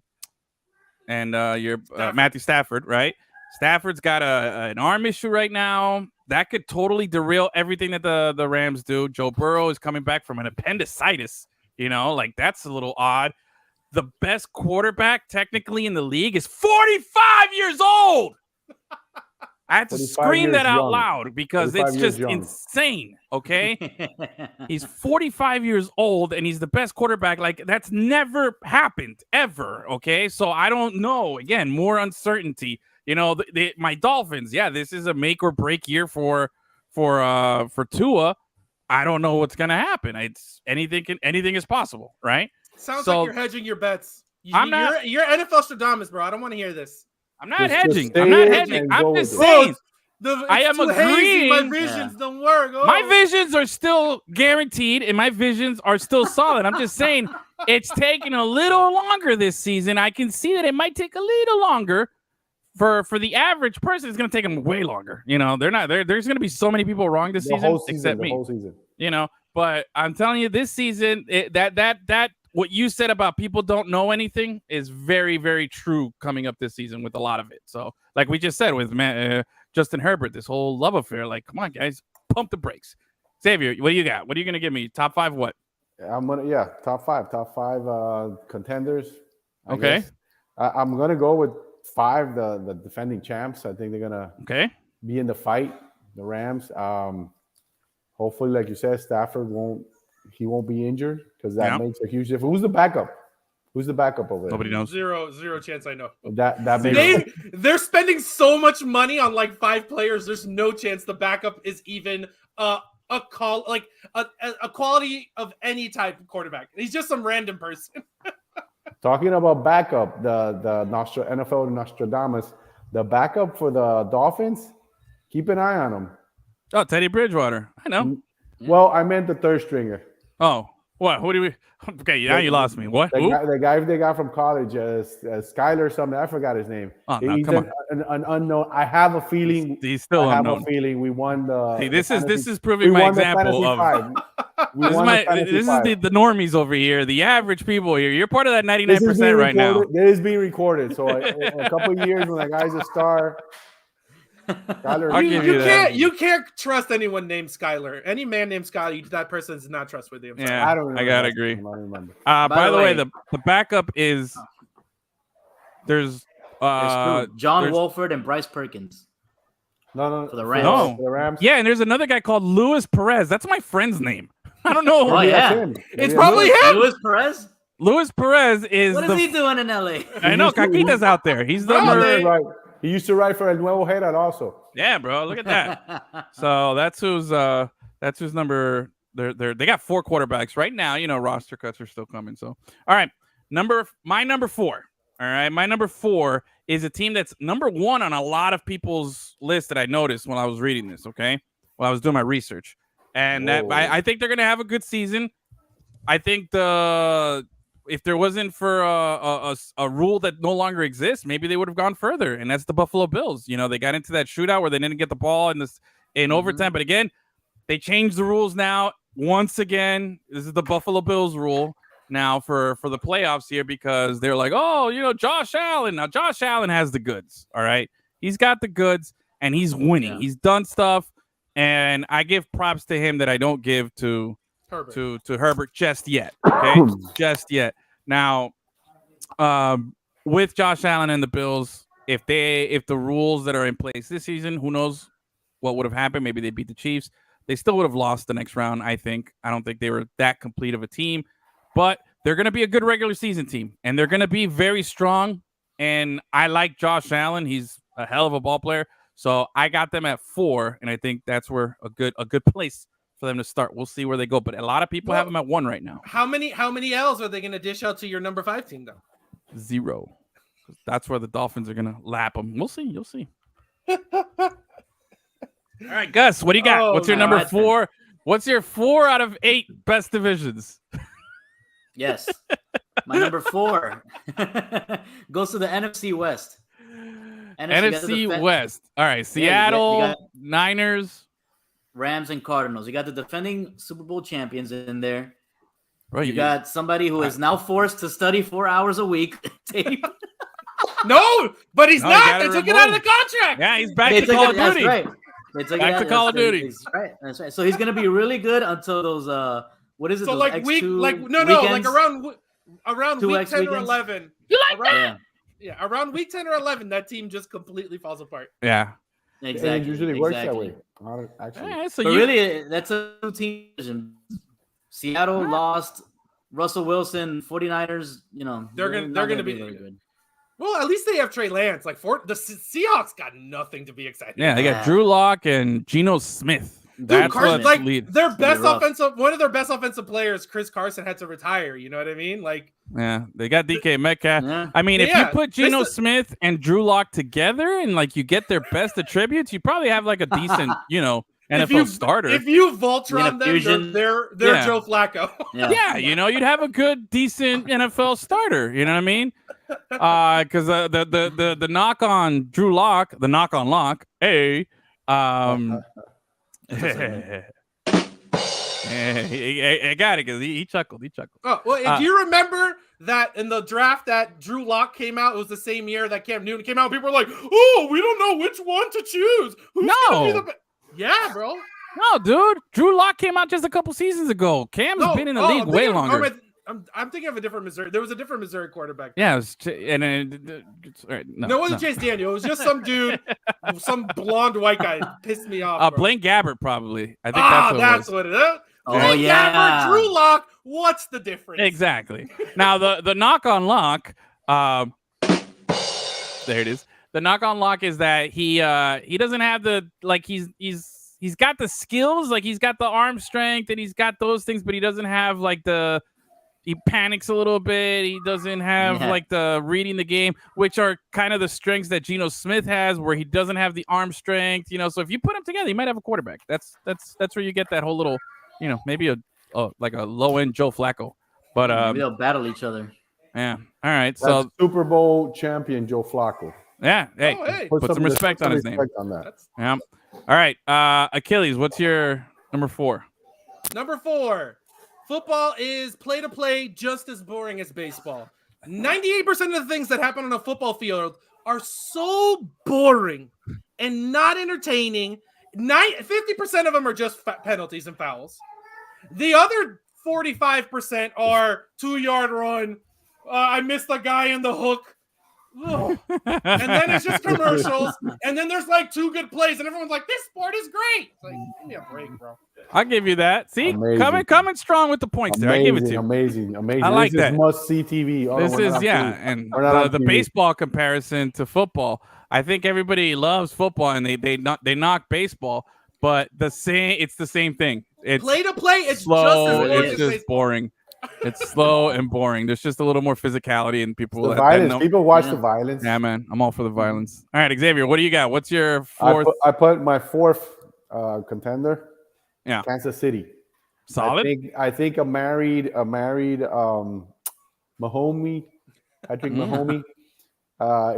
Matthew Stafford, right? Stafford's got an arm issue right now. That could totally derail everything that the Rams do. Joe Burrow is coming back from an appendicitis, that's a little odd. The best quarterback technically in the league is 45 years old. I had to scream that out loud because it's just insane. Okay. He's 45 years old and he's the best quarterback. Like, that's never happened ever. Okay. So I don't know. Again, more uncertainty. My Dolphins. Yeah, this is a make or break year for Tua. I don't know what's gonna happen. It's anything is possible, right? Sounds like you're hedging your bets. You're NFL Stradamus, bro. I don't want to hear this. I'm not hedging. I'm just saying. I am agreeing. My visions don't work. Oh. My visions are still guaranteed, and my visions are still solid. I'm just saying it's taking a little longer this season. I can see that it might take a little longer. For the average person, it's going to take them way longer. They're not there. There's going to be so many people wrong this season, except me. The whole season. But I'm telling you, this season, that what you said about people don't know anything is very, very true coming up this season with a lot of it. So, like we just said with Justin Herbert, this whole love affair. Like, come on, guys, pump the brakes. Xavier, what do you got? What are you going to give me? Top 5 what? Top five contenders. Okay. I'm gonna go with 5, the defending champs. I think they're gonna be in the fight, the Rams. Hopefully, like you said, Stafford won't be injured, because that makes a huge difference. Who's the backup over there? Nobody knows. Zero chance I know. That makes they're spending so much money on like 5 players. There's no chance the backup is even a quality of any type of quarterback. He's just some random person. Talking about backup, the NFL Nostradamus, the backup for the Dolphins, keep an eye on him. Oh, Teddy Bridgewater. I know. Well, I meant the third stringer. Oh, what? Who do we? Okay, now you lost me. What? The guy they got from college, Skyler something. I forgot his name. Oh, no, come on. An unknown. I have a feeling. He's still unknown. I have a feeling we won the. See, this is proving my example of. This is the normies over here, the average people here. You're part of that 99% right now. This is being recorded. So in a couple of years, when that guy's a star. You can't trust anyone named Skyler. Any man named Skyler, that person is not trustworthy. Yeah, I gotta agree. By the way, the backup is there's John Wolford and Bryce Perkins. No, for the Rams. No. For the Rams. Yeah, and there's another guy called Luis Perez. That's my friend's name. I don't know. Oh yeah, it's probably him. Luis Perez. Luis Perez is. What is he doing in LA? I know Caquita's out there. He's the right. He used to write for El Nuevo Herald also. Yeah, bro. Look at that. So that's who's number. They got 4 quarterbacks right now. Roster cuts are still coming. So all right, my number 4. All right, my number 4 is a team that's number 1 on a lot of people's list that I noticed when I was reading this. Okay, while I was doing my research, and I think they're gonna have a good season. I think if there wasn't for a rule that no longer exists, maybe they would have gone further, and that's the Buffalo Bills. They got into that shootout where they didn't get the ball in overtime, but again, they changed the rules now. Once again, this is the Buffalo Bills rule now for the playoffs here, because they're like, Josh Allen. Now Josh Allen has the goods. All right, he's got the goods, and he's winning. Yeah. He's done stuff, and I give props to him that I don't give to Herbert just yet. Okay, just yet. Now, with Josh Allen and the Bills, if the rules that are in place this season, who knows what would have happened? Maybe they beat the Chiefs, They still would have lost the next round, I think. I don't think they were that complete of a team, but they're going to be a good regular season team, and they're going to be very strong. And I like Josh Allen. He's a hell of a ball player. So I got them at 4, and I think that's where a good place for them to start. We'll see where they go, but a lot of people have them at 1 right now. How many L's are they going to dish out to your number 5 team, though? 0. That's where the Dolphins are going to lap them. We'll see. You'll see. All right, Gus, what do you got? What's your number 4? What's your 4 out of 8 best divisions? Yes. My number 4 goes to the NFC West. NFC West. All right, Seattle, you got Niners, Rams, and Cardinals. You got the defending Super Bowl champions in there. Bro, you got somebody who is now forced to study 4 hours a week. No, but he's not. They took it out of the contract. Yeah, he's back to Call of Duty. That's right. They took back to Call of Duty. That's right. That's right. So he's going to be really good until those what is it? So those like X2 week, like no, weekends? like around week 10 or 11. You like that? Yeah, around week 10 or 11, that team just completely falls apart. Yeah, exactly. And it usually works that way. Actually, yeah, so really, that's a new team. Seattle lost Russell Wilson, 49ers. You know, they're gonna be very good. Well, at least they have Trey Lance. Like the Seahawks got nothing to be excited. Yeah, they got Drew Lock and Geno Smith. Dude, Carson, like their best one of their best offensive players, Chris Carson, had to retire. You know what I mean? Like, yeah, they got DK Metcalf. Yeah. I mean, if you put Geno Smith and Drew Lock together and like you get their best attributes, you probably have like a decent, NFL starter. If you Voltron them, they're Joe Flacco. Yeah, you'd have a good, decent NFL starter. You know what I mean? Because the knock on Drew Lock, the knock on Lock, I got it because he chuckled. Oh well, do you remember that in the draft that Drew Lock came out? It was the same year that Cam Newton came out. People were like, "Oh, we don't know which one to choose." Who's gonna be the yeah, bro. No, dude. Drew Lock came out just a couple seasons ago. Cam's been in the league way longer. I'm thinking of a different Missouri. There was a different Missouri quarterback. Yeah, it was no, it wasn't Chase Daniel. It was just some dude, some blonde white guy. Pissed me off. Blaine Gabbert, probably. I think that's what it is. Oh, yeah. Gabbert, Drew Lock. What's the difference? Exactly. Now the knock on Lock. There it is. The knock on Lock is that he doesn't have the he's got the skills, like he's got the arm strength and he's got those things, but he doesn't have like he panics a little bit. He doesn't have like the reading the game, which are kind of the strengths that Geno Smith has, where he doesn't have the arm strength. So if you put them together, you might have a quarterback. That's where you get that whole little, maybe a low end Joe Flacco. But maybe they'll battle each other. Yeah. All right. That's so Super Bowl champion Joe Flacco. Yeah. Hey, put some respect on his name. On that. Yeah. All right. Achilles, what's your number 4? Number 4. Football is play-to-play just as boring as baseball. 98% of the things that happen on a football field are so boring and not entertaining. 50% of them are just penalties and fouls. The other 45% are 2-yard run. I missed the guy in the hook. And then it's just commercials. And then there's like 2 good plays. And everyone's like, this sport is great. It's like, give me a break, bro. I'll give you that. See, coming strong with the points there. I give it to you. Amazing. I like this that. Is must-see TV. And the baseball comparison to football. I think everybody loves football and they knock baseball, but it's the same thing. It's play to play. It's slow. It's just boring. It's slow and boring. There's just a little more physicality, and people the violence. People watch the violence. Yeah, man. I'm all for the violence. All right, Xavier, what do you got? What's your 4th? I put my 4th contender. Yeah, Kansas City. Solid. I think a married Mahomie, Patrick Mahomie,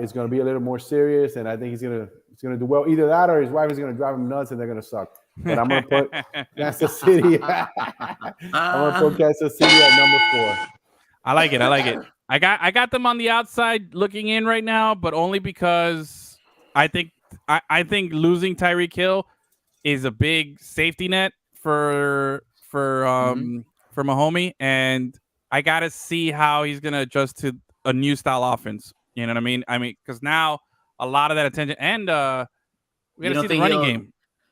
is going to be a little more serious, and I think he's going to do well. Either that or his wife is going to drive him nuts, and they're going to suck. But I'm going to put Kansas City. I'm going to put Kansas City at number 4. I like it. I got them on the outside looking in right now, but only because I think losing Tyreek Hill is a big safety net for Mahomie, and I got to see how he's going to adjust to a new style offense. You know what I mean? Because now a lot of that attention, and we got to see the running game.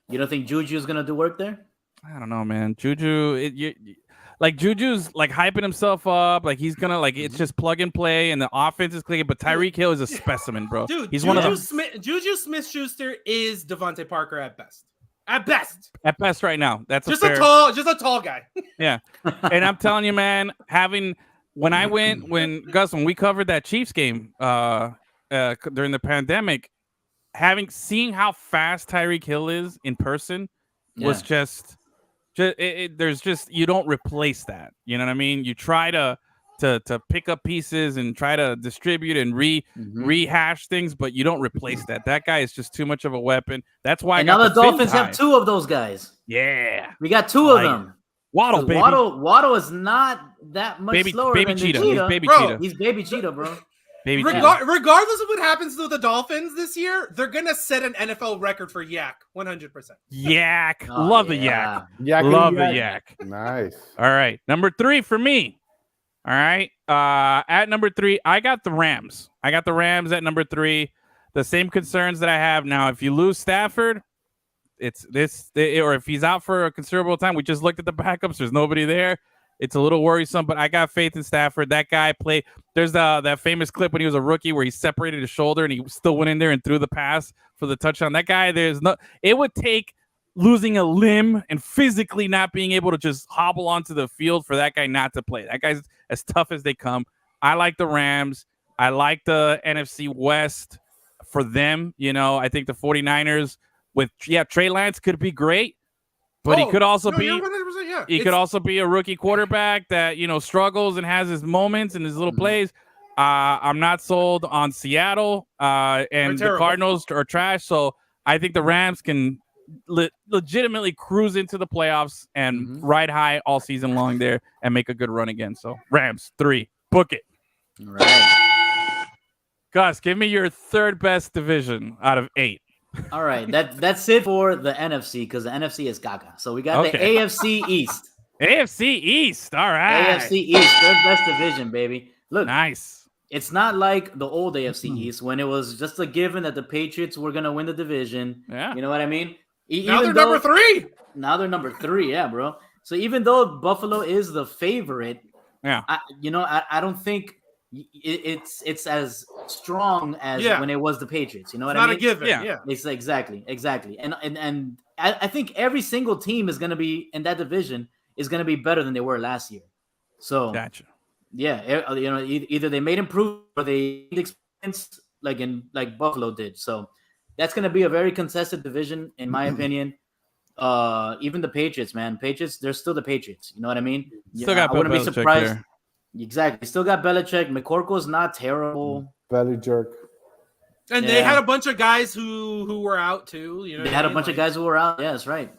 You don't think Juju's going to do work there? I don't know, man. Juju, like Juju's like hyping himself up, like he's gonna like it's just plug and play, and the offense is clicking. But Tyreek Hill is a specimen, bro. Dude, he's Juju one of them. Juju Smith-Schuster is Devontae Parker at best. At best. At best, right now, that's just a tall guy. Yeah, and I'm telling you, man, when we covered that Chiefs game during the pandemic, seeing how fast Tyreek Hill is in person was just there's just you don't replace that. You know what I mean? You try to pick up pieces and try to distribute and rehash things, but you don't replace that. That guy is just too much of a weapon. That's why now the Dolphins have two of those guys. Yeah, we got two of them. Waddle, baby. Waddle is not that much slower baby than Cheetah. Cheetah. He's baby Bro, Cheetah. He's baby Cheetah, bro. Regardless of what happens to the Dolphins this year, they're gonna set an NFL record for yak, 100%. Yak, love the yak. Love the yak. Nice. All right, number 3 for me. All right, at number 3, I got the Rams. I got the Rams at number 3. The same concerns that I have now. If you lose Stafford, it's or if he's out for a considerable time. We just looked at the backups. There's nobody there. It's a little worrisome, but I got faith in Stafford. That guy played. There's that famous clip when he was a rookie where he separated his shoulder and he still went in there and threw the pass for the touchdown. That guy, it would take losing a limb and physically not being able to just hobble onto the field for that guy not to play. That guy's as tough as they come. I like the Rams. I like the NFC West for them. You know, I think the 49ers with, Trey Lance could be great. But he could also be 100%, he could also be a rookie quarterback that, struggles and has his moments and his little plays. I'm not sold on Seattle and the Cardinals are trash. So I think the Rams can legitimately cruise into the playoffs and ride high all season long there and make a good run again. So Rams 3, book it. All right. Gus, give me your third best division out of 8. All right, that's it for the NFC because the NFC is gaga. So we got the AFC East. AFC East, all right. AFC East, third best division, baby. Look, nice. It's not like the old AFC East when it was just a given that the Patriots were gonna win the division. Yeah, you know what I mean. Now they're number 3. Now they're number 3, yeah, bro. So even though Buffalo is the favorite, I don't think it's as strong as when it was the Patriots. You know what I mean? Not a given. Yeah. It's exactly. And I think every single team is going to be in that division is going to be better than they were last year. So gotcha. Yeah, either they made improvements or they experience like Buffalo did. So that's going to be a very contested division in my opinion. Even the Patriots, man. Patriots, they're still the Patriots. You know what I mean? Still got I wouldn't be surprised. There. Exactly. Still got Belichick. McCorkle's not terrible. Belly jerk. And they had a bunch of guys who were out too. You know, they had a bunch of guys who were out. Yeah, that's right.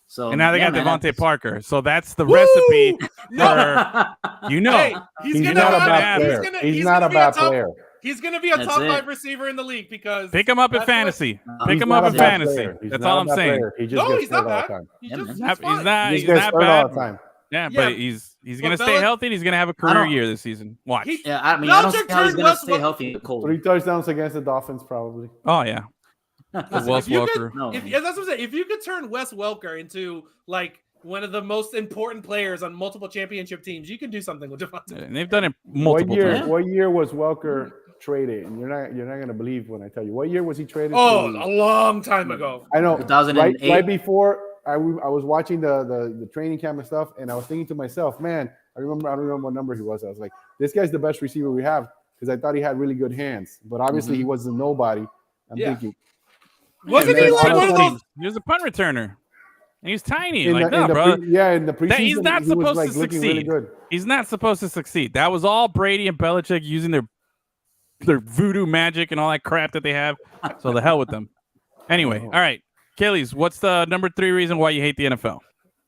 So and now they got Devontae Parker. So that's the recipe for Hey, he's not a bad player. He's not a bad player. He's going to be a top 5 receiver in the league because pick him up in fantasy. Pick him up in fantasy. That's all I'm saying. He's not bad. He's not bad. Yeah, but he's gonna stay healthy and he's gonna have a career year this season. Watch. I don't see how he's gonna stay healthy. 3 touchdowns against the Dolphins, probably. Oh yeah. Wes Welker. That's what I'm saying. If you could turn Wes Welker into like one of the most important players on multiple championship teams, you can do something with Devontae. And they've done it multiple times. What year was Welker traded? And you're not gonna believe when I tell you. What year was he traded? Oh, a long time ago. I know. 2008. Right before. I was watching the training camp and stuff, and I was thinking to myself, man, I don't remember what number he was. I was like, this guy's the best receiver we have because I thought he had really good hands, but obviously he wasn't nobody. I'm thinking, wasn't he like one of those? He was a punt returner, and he's tiny. bro. In the preseason, he's not supposed to succeed. Really good. He's not supposed to succeed. That was all Brady and Belichick using their voodoo magic and all that crap that they have. So the hell with them. Anyway, all right. Achilles, what's the number 3 reason why you hate the NFL?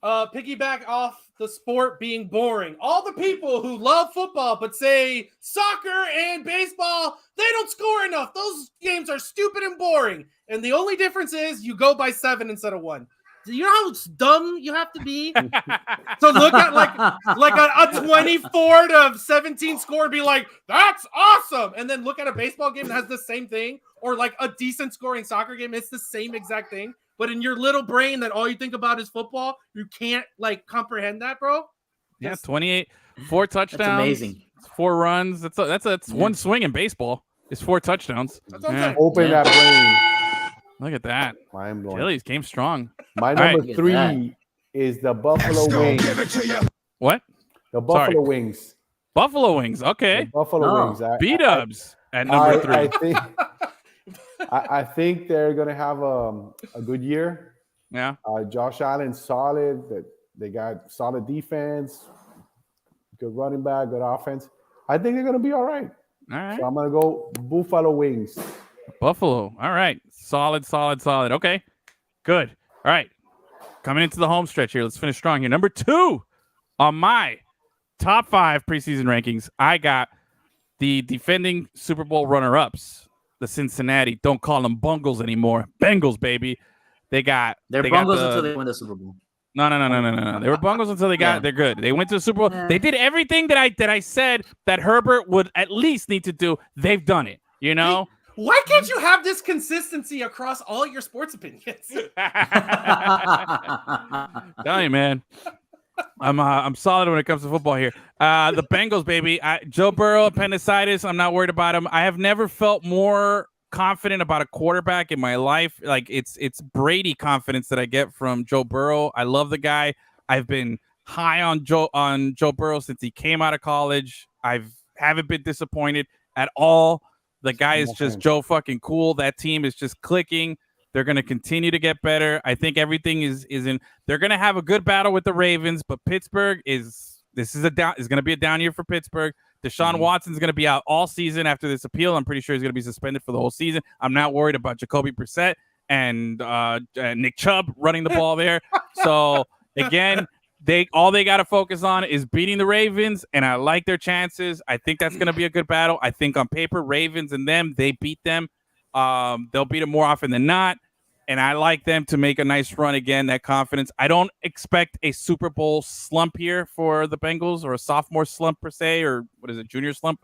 Piggyback off the sport being boring. All the people who love football but say soccer and baseball, they don't score enough. Those games are stupid and boring. And the only difference is you go by 7 instead of 1. Do you know how dumb you have to be to look at like a 24-17 score and be like, that's awesome. And then look at a baseball game that has the same thing, or like a decent scoring soccer game, it's the same exact thing. but in your little brain that all you think about is football, you can't like comprehend that, bro. Yeah, 28, 4 touchdowns. That's amazing. 4 runs. That's one swing in baseball. It's 4 touchdowns. That's what I'm Yeah. saying. Open Yeah. that Look at that. brain. Mind blowing. Achilles came strong. My right. number Look at 3 that. is the Buffalo X gon' Wings. give it to you. What? The Buffalo Sorry. Wings. Buffalo Wings. The Okay. Buffalo No. Wings. B-dubs at number 3. I think I think they're gonna have a good year. Yeah. Josh Allen's solid. They got solid defense, good running back, good offense. I think they're gonna be all right. All right. So I'm gonna go Buffalo Wings. Buffalo. All right. Solid. Okay. Good. All right. Coming into the home stretch here. Let's finish strong here. Number 2 on my top 5 preseason rankings. I got the defending Super Bowl runner-ups, the Cincinnati. Don't call them Bungles anymore. Bengals, baby. They're Bungles until they win the Super Bowl. No. They were Bungles until they got. Yeah. They're good. They went to the Super Bowl. Yeah. They did everything that I said that Herbert would at least need to do. They've done it. You know. Why can't you have this consistency across all your sports opinions? Tell you, man. I'm solid when it comes to football here. The Bengals, baby. Joe Burrow, appendicitis. I'm not worried about him. I have never felt more confident about a quarterback in my life. Like it's Brady confidence that I get from Joe Burrow. I love the guy. I've been high on Joe Burrow since he came out of college. Haven't been disappointed at all. The guy is just Joe fucking cool. That team is just clicking. They're going to continue to get better. I think everything is in. They're going to have a good battle with the Ravens, but Pittsburgh is going to be a down year for Pittsburgh. Deshaun Watson's going to be out all season after this appeal. I'm pretty sure he's going to be suspended for the whole season. I'm not worried about Jacoby Brissett and Nick Chubb running the ball there. So again, all they got to focus on is beating the Ravens, and I like their chances. I think that's going to be a good battle. I think on paper, Ravens and them, they beat them. They'll beat them more often than not. And I like them to make a nice run again, that confidence. I don't expect a Super Bowl slump here for the Bengals, or a sophomore slump per se, or what is it, junior slump?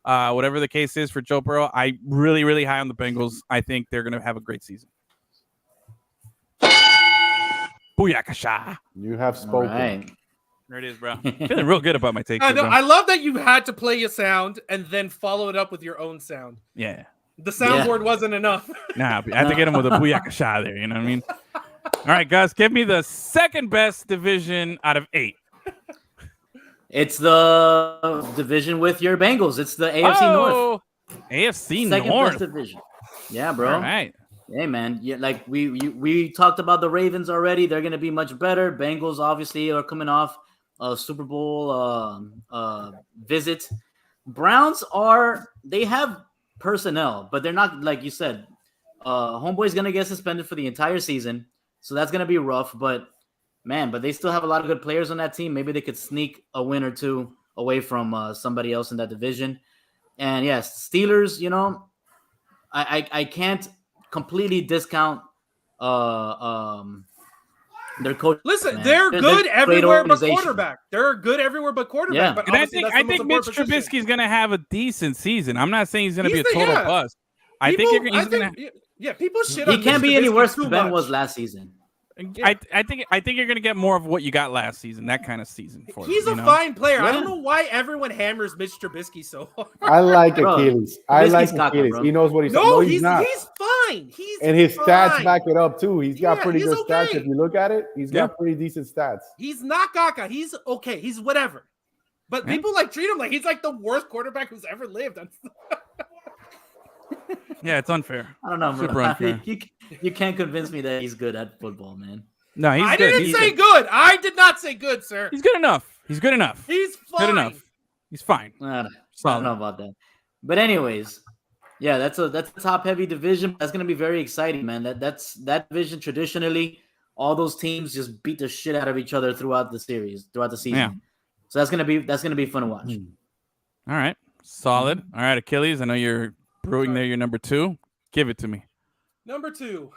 Whatever the case is for Joe Burrow. I really, really high on the Bengals. I think they're going to have a great season. Booyakasha. You have spoken. Right. There it is, bro. Feeling real good about my take. I know. Bro. I love that you had to play a sound and then follow it up with your own sound. Yeah. The soundboard wasn't enough. Nah, I had to get him with a booyakasha there. You know what I mean? All right, guys, give me the second best division out of 8. It's the division with your Bengals. It's the AFC North. AFC Second North. best division. Yeah, bro. All right. Hey, man. Yeah, like we talked about the Ravens already. They're going to be much better. Bengals obviously are coming off a Super Bowl visit. Browns they have personnel, but they're not, like you said. Homeboy's going to get suspended for the entire season, so that's going to be rough. But they still have a lot of good players on that team. Maybe they could sneak a win or two away from somebody else in that division. And yes, Steelers. You know, I can't completely discount their coach. Listen, man. they're good a great everywhere but organization. quarterback. They're good everywhere but quarterback. Yeah. But And I obviously think that's the most Mitch important position. Trubisky's going to have a decent season. I'm not saying he's going to be a He's the- total yeah. bust. I think he's going to. Yeah, people shit He on can't Mitch be any Trubisky worse too than Ben much. was last season. I think you're going to get more of what you got last season. That kind of season. For He's him, a you know? fine player. I Yeah. don't know why everyone hammers Mitch Trubisky so hard. I like Bro, Achilles. I like Trubisky's got that, Achilles. bro. He knows what he's saying. No, He's not. he's fine. He's And his stats fine. back it up too. He's got Yeah, pretty he's good stats. okay. If you look at it, he's Yeah. got pretty decent stats. He's not Gaga. He's okay. He's whatever. But Yeah. people treat him like he's like the worst quarterback who's ever lived. Yeah, it's unfair. I don't know, Super bro. unfair. You can't convince me that he's good at football, man. No, he's I good. didn't He's say good. good. I did not say good, sir. He's good enough. He's good enough. He's fine. Good enough. He's fine. I don't Solid. know about that. But anyways, yeah, that's a top heavy division. That's gonna be very exciting, man. That division traditionally, all those teams just beat the shit out of each other throughout the season. Yeah. So that's gonna be fun to watch. All right. Solid. All right, Achilles. I know you're brewing there. Your number 2. Give it to me. Number 2,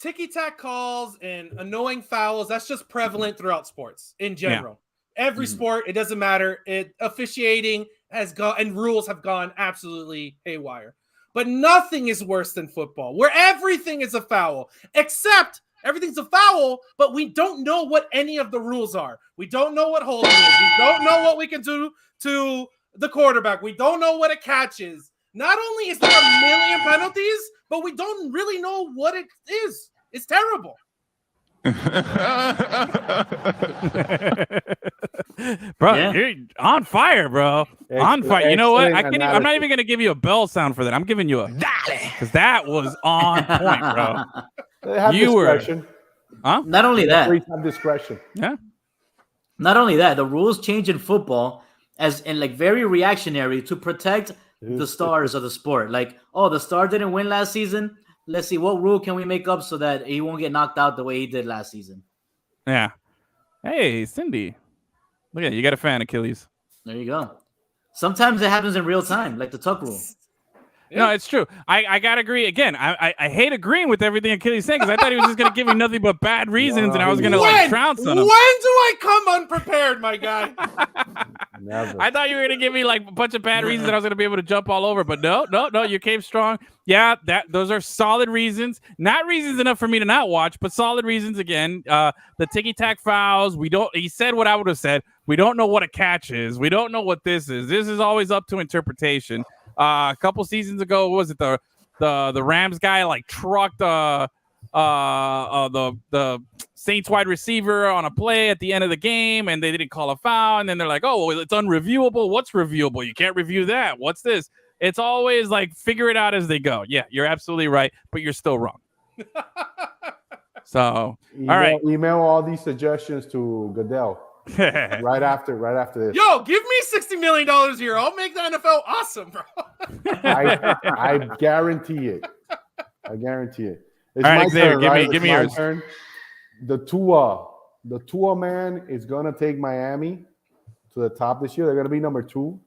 ticky-tack calls and annoying fouls. That's just prevalent throughout sports in general. Every sport, it doesn't matter. Officiating has gone and rules have gone absolutely haywire. But nothing is worse than football, where everything is a foul, except everything's a foul, but we don't know what any of the rules are. We don't know what holding is. We don't know what we can do to the quarterback. We don't know what a catch is. Not only is there a million penalties, but we don't really know what it is. It's terrible. Bro, you're on fire, bro. On fire. You know what? I'm not even gonna give you a bell sound for that. I'm giving you a because that was on point, bro. They have discretion. Huh? Not only that, have discretion. Yeah. Not only that, the rules change in football as in like very reactionary to protect the stars of the sport. Like, oh, the star didn't win last season. Let's see, what rule can we make up so that he won't get knocked out the way he did last season? Yeah. Hey, Cindy. Look at you got a fan, Achilles. There you go. Sometimes it happens in real time, like the tuck rule. Yeah. No, it's true. I gotta agree. Again, I hate agreeing with everything Achilles saying because I thought he was just gonna give me nothing but bad reasons, and I was gonna trounce on him. When do I come unprepared, my guy? Never. I thought you were gonna give me like a bunch of bad reasons that I was gonna be able to jump all over, but no, you came strong. Yeah, those are solid reasons. Not reasons enough for me to not watch, but solid reasons again. The ticky-tack fouls. He said what I would have said. We don't know what a catch is. We don't know what this is. This is always up to interpretation. A couple seasons ago, what was it the Rams guy like trucked the Saints wide receiver on a play at the end of the game, and they didn't call a foul, and then they're like, oh, well, it's unreviewable. What's reviewable? You can't review that. What's this? It's always like figure it out as they go. Yeah, you're absolutely right, but you're still wrong. So, all right. Email all these suggestions to Goodell. right after this. Yo, give me $60 million a year. I'll make the NFL awesome, bro. I guarantee it. I guarantee it. It's all right, my Xavier, turn, give me yours. Turn. The Tua man is gonna take Miami to the top this year. They're gonna be number 2.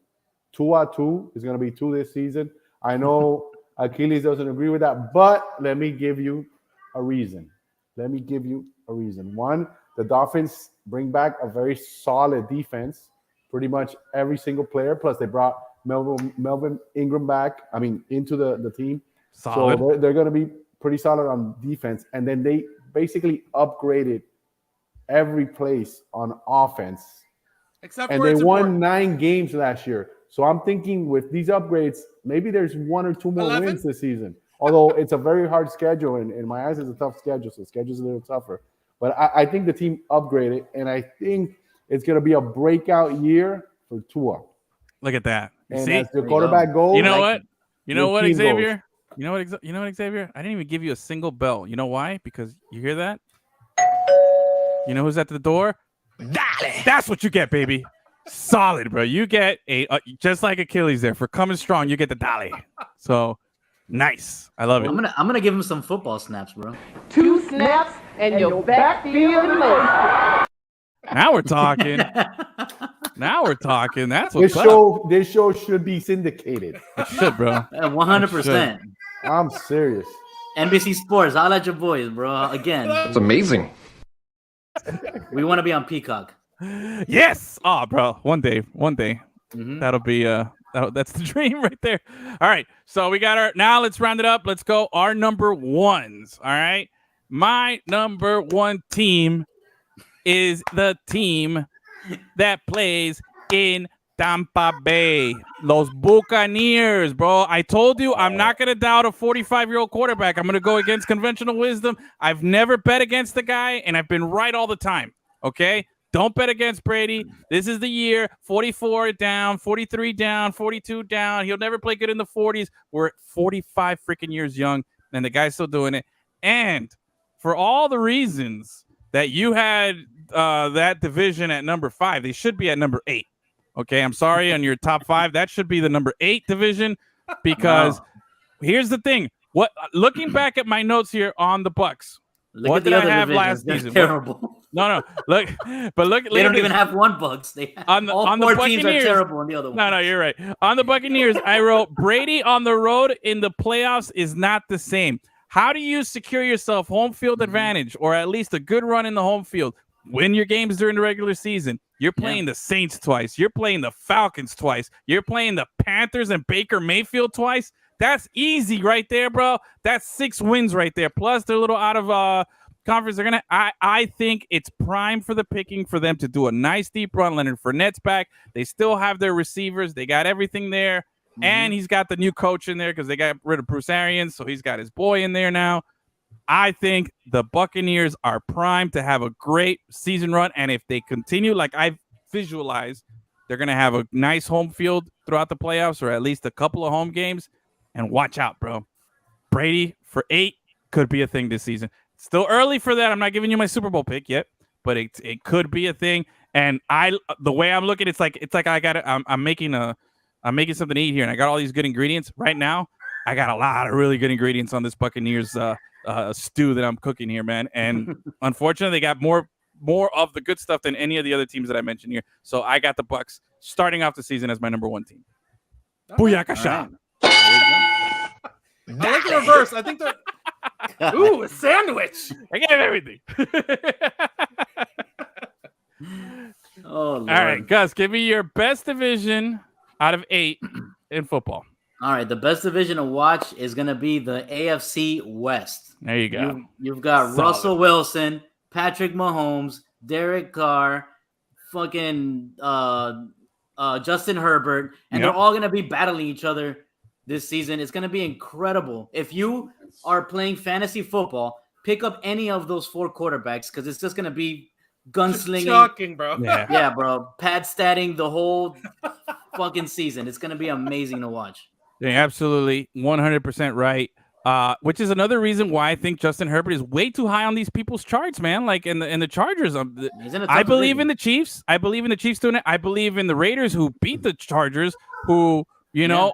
Tua 2 is gonna be 2 this season. I know Achilles doesn't agree with that, but let me give you a reason. One, the Dolphins bring back a very solid defense, pretty much every single player. Plus, they brought Melvin Ingram back, into the team. Solid. So they're going to be pretty solid on defense. And then they basically upgraded every place on offense. Except and for they won 9 games last year. So I'm thinking with these upgrades, maybe there's 1 or 2 more 11? wins this season. Although it's a very hard schedule, and in my eyes, it's a tough schedule. So the schedule's a little tougher. But I think the team upgraded, and I think it's going to be a breakout year for Tua. Look at that. And see? as the quarterback goes, you know what? You know what, Xavier? Goes. You know what, Xavier? I didn't even give you a single bell. You know why? Because you hear that? You know who's at the door? Dale. That's what you get, baby. Solid, bro. You get just like Achilles there for coming strong. You get the Dale. So nice. I love it. I'm gonna give him some football snaps, bro. 2 snaps and your backfield leg. Now we're talking. That's what this show should be syndicated. It should, bro. 100%. I'm serious. NBC Sports, holla at your boys, bro. Again. That's amazing. We want to be on Peacock. Yes. Oh, bro. One day. Mm-hmm. That'll be that's the dream right there. All right. So we got now let's round it up. Let's go our number ones. All right. My number 1 team is the team that plays in Tampa Bay. Los Buccaneers, bro. I told you I'm not going to doubt a 45-year-old quarterback. I'm going to go against conventional wisdom. I've never bet against the guy, and I've been right all the time. Okay? Don't bet against Brady. This is the year. 44 down, 43 down, 42 down. He'll never play good in the 40s. We're 45 freaking years young, and the guy's still doing it. And for all the reasons that you had that division at number 5, they should be at number 8. Okay, I'm sorry, on your top 5, that should be the number 8 division because here's the thing. Looking back at my notes here on the Bucks, what did I have last season? Terrible. No. Look, they don't even have 1 Bucks. They have, all 4 teams are terrible on the other one. No, you're right. On the Buccaneers, I wrote Brady on the road in the playoffs is not the same. How do you secure yourself home field advantage or at least a good run in the home field? Win your games during the regular season. You're playing the Saints twice. You're playing the Falcons twice. You're playing the Panthers and Baker Mayfield twice. That's easy right there, bro. That's 6 wins right there. Plus, they're a little out of conference, they're gonna. I think it's prime for the picking for them to do a nice deep run. Leonard Fournette's back. They still have their receivers. They got everything there, and he's got the new coach in there because they got rid of Bruce Arians, so he's got his boy in there now. I think the Buccaneers are primed to have a great season run, and if they continue like I've visualized, they're gonna have a nice home field throughout the playoffs, or at least a couple of home games. And watch out, bro. Brady for 8 could be a thing this season. Still early for that. I'm not giving you my Super Bowl pick yet, but it could be a thing. And the way I'm looking, it's like I'm making something to eat here, and I got all these good ingredients right now. I got a lot of really good ingredients on this Buccaneers stew that I'm cooking here, man. And unfortunately, they got more of the good stuff than any of the other teams that I mentioned here. So I got the Bucs starting off the season as my number 1 team. Booyakasha. I like the reverse. I think they're a sandwich. I get everything. Oh, Lord. All right, Gus, give me your best division out of 8 in football. All right, the best division to watch is going to be the AFC West. There you go. You've got Solid. Russell Wilson, Patrick Mahomes, Derek Carr, fucking Justin Herbert, and they're all going to be battling each other this season. It's going to be incredible. If you are playing fantasy football, pick up any of those 4 quarterbacks because it's just going to be gunslinging. Shocking, bro. Yeah, bro. Pad statting the whole fucking season. It's going to be amazing to watch. Yeah, absolutely. 100% right. Which is another reason why I think Justin Herbert is way too high on these people's charts, man. Like in the Chargers. I believe in the Chiefs. I believe in the Chiefs doing it. I believe in the Raiders who beat the Chargers, who,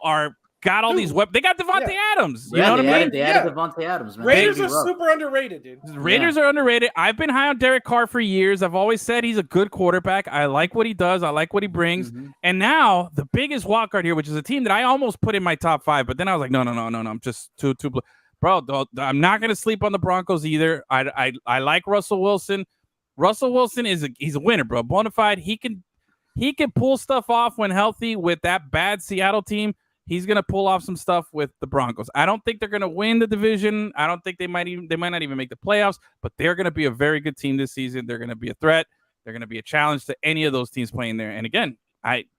are got all these weapons. They got Devontae Adams. You know what I mean? They added Devontae Adams, man. Raiders are super underrated, dude. Raiders are underrated. I've been high on Derek Carr for years. I've always said he's a good quarterback. I like what he does. I like what he brings. And now the biggest wild card here, which is a team that I almost put in my top 5, but then I was like, no. I'm just too bro. I'm not gonna sleep on the Broncos either. I like Russell Wilson. Russell Wilson he's a winner, bro. Bonafide. He can pull stuff off when healthy with that bad Seattle team. He's going to pull off some stuff with the Broncos. I don't think they're going to win the division. I don't think they might not even make the playoffs, but they're going to be a very good team this season. They're going to be a threat. They're going to be a challenge to any of those teams playing there. And again,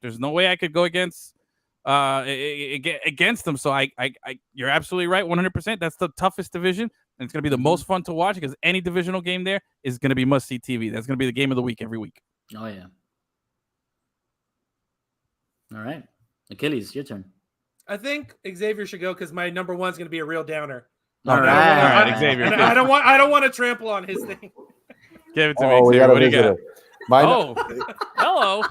there's no way I could go against them. So you're absolutely right. 100%. That's the toughest division. And it's going to be the most fun to watch because any divisional game there is going to be must-see TV. That's going to be the game of the week every week. Oh, yeah. All right. Achilles, your turn. I think Xavier should go because my number 1 is going to be a real downer. All right, Xavier. I don't want to trample on his thing. Give it to me, Xavier. What do you got? Hello.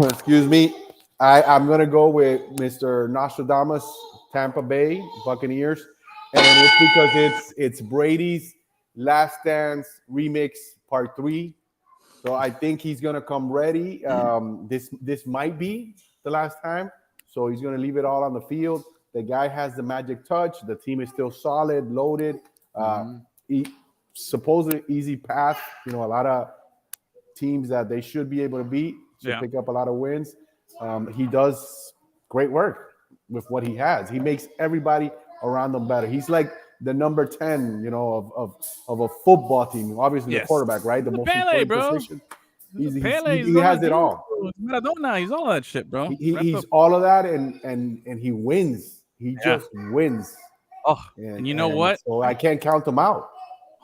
Excuse me. I'm going to go with Mr. Nostradamus, Tampa Bay Buccaneers. And it's because it's Brady's Last Dance Remix Part 3. So I think he's going to come ready. This might be the last time. So he's going to leave it all on the field. The guy has the magic touch. The team is still solid, loaded. Supposedly easy path. A lot of teams that they should be able to beat. Pick up a lot of wins. He does great work with what he has. He makes everybody around them better. He's like the number 10, of a football team. Obviously, the quarterback, right? The most Pele, important position. He has it all. Maradona, he's all that shit, bro. He's all of that, and he wins. He just wins. Oh, and you know what? So I can't count him out.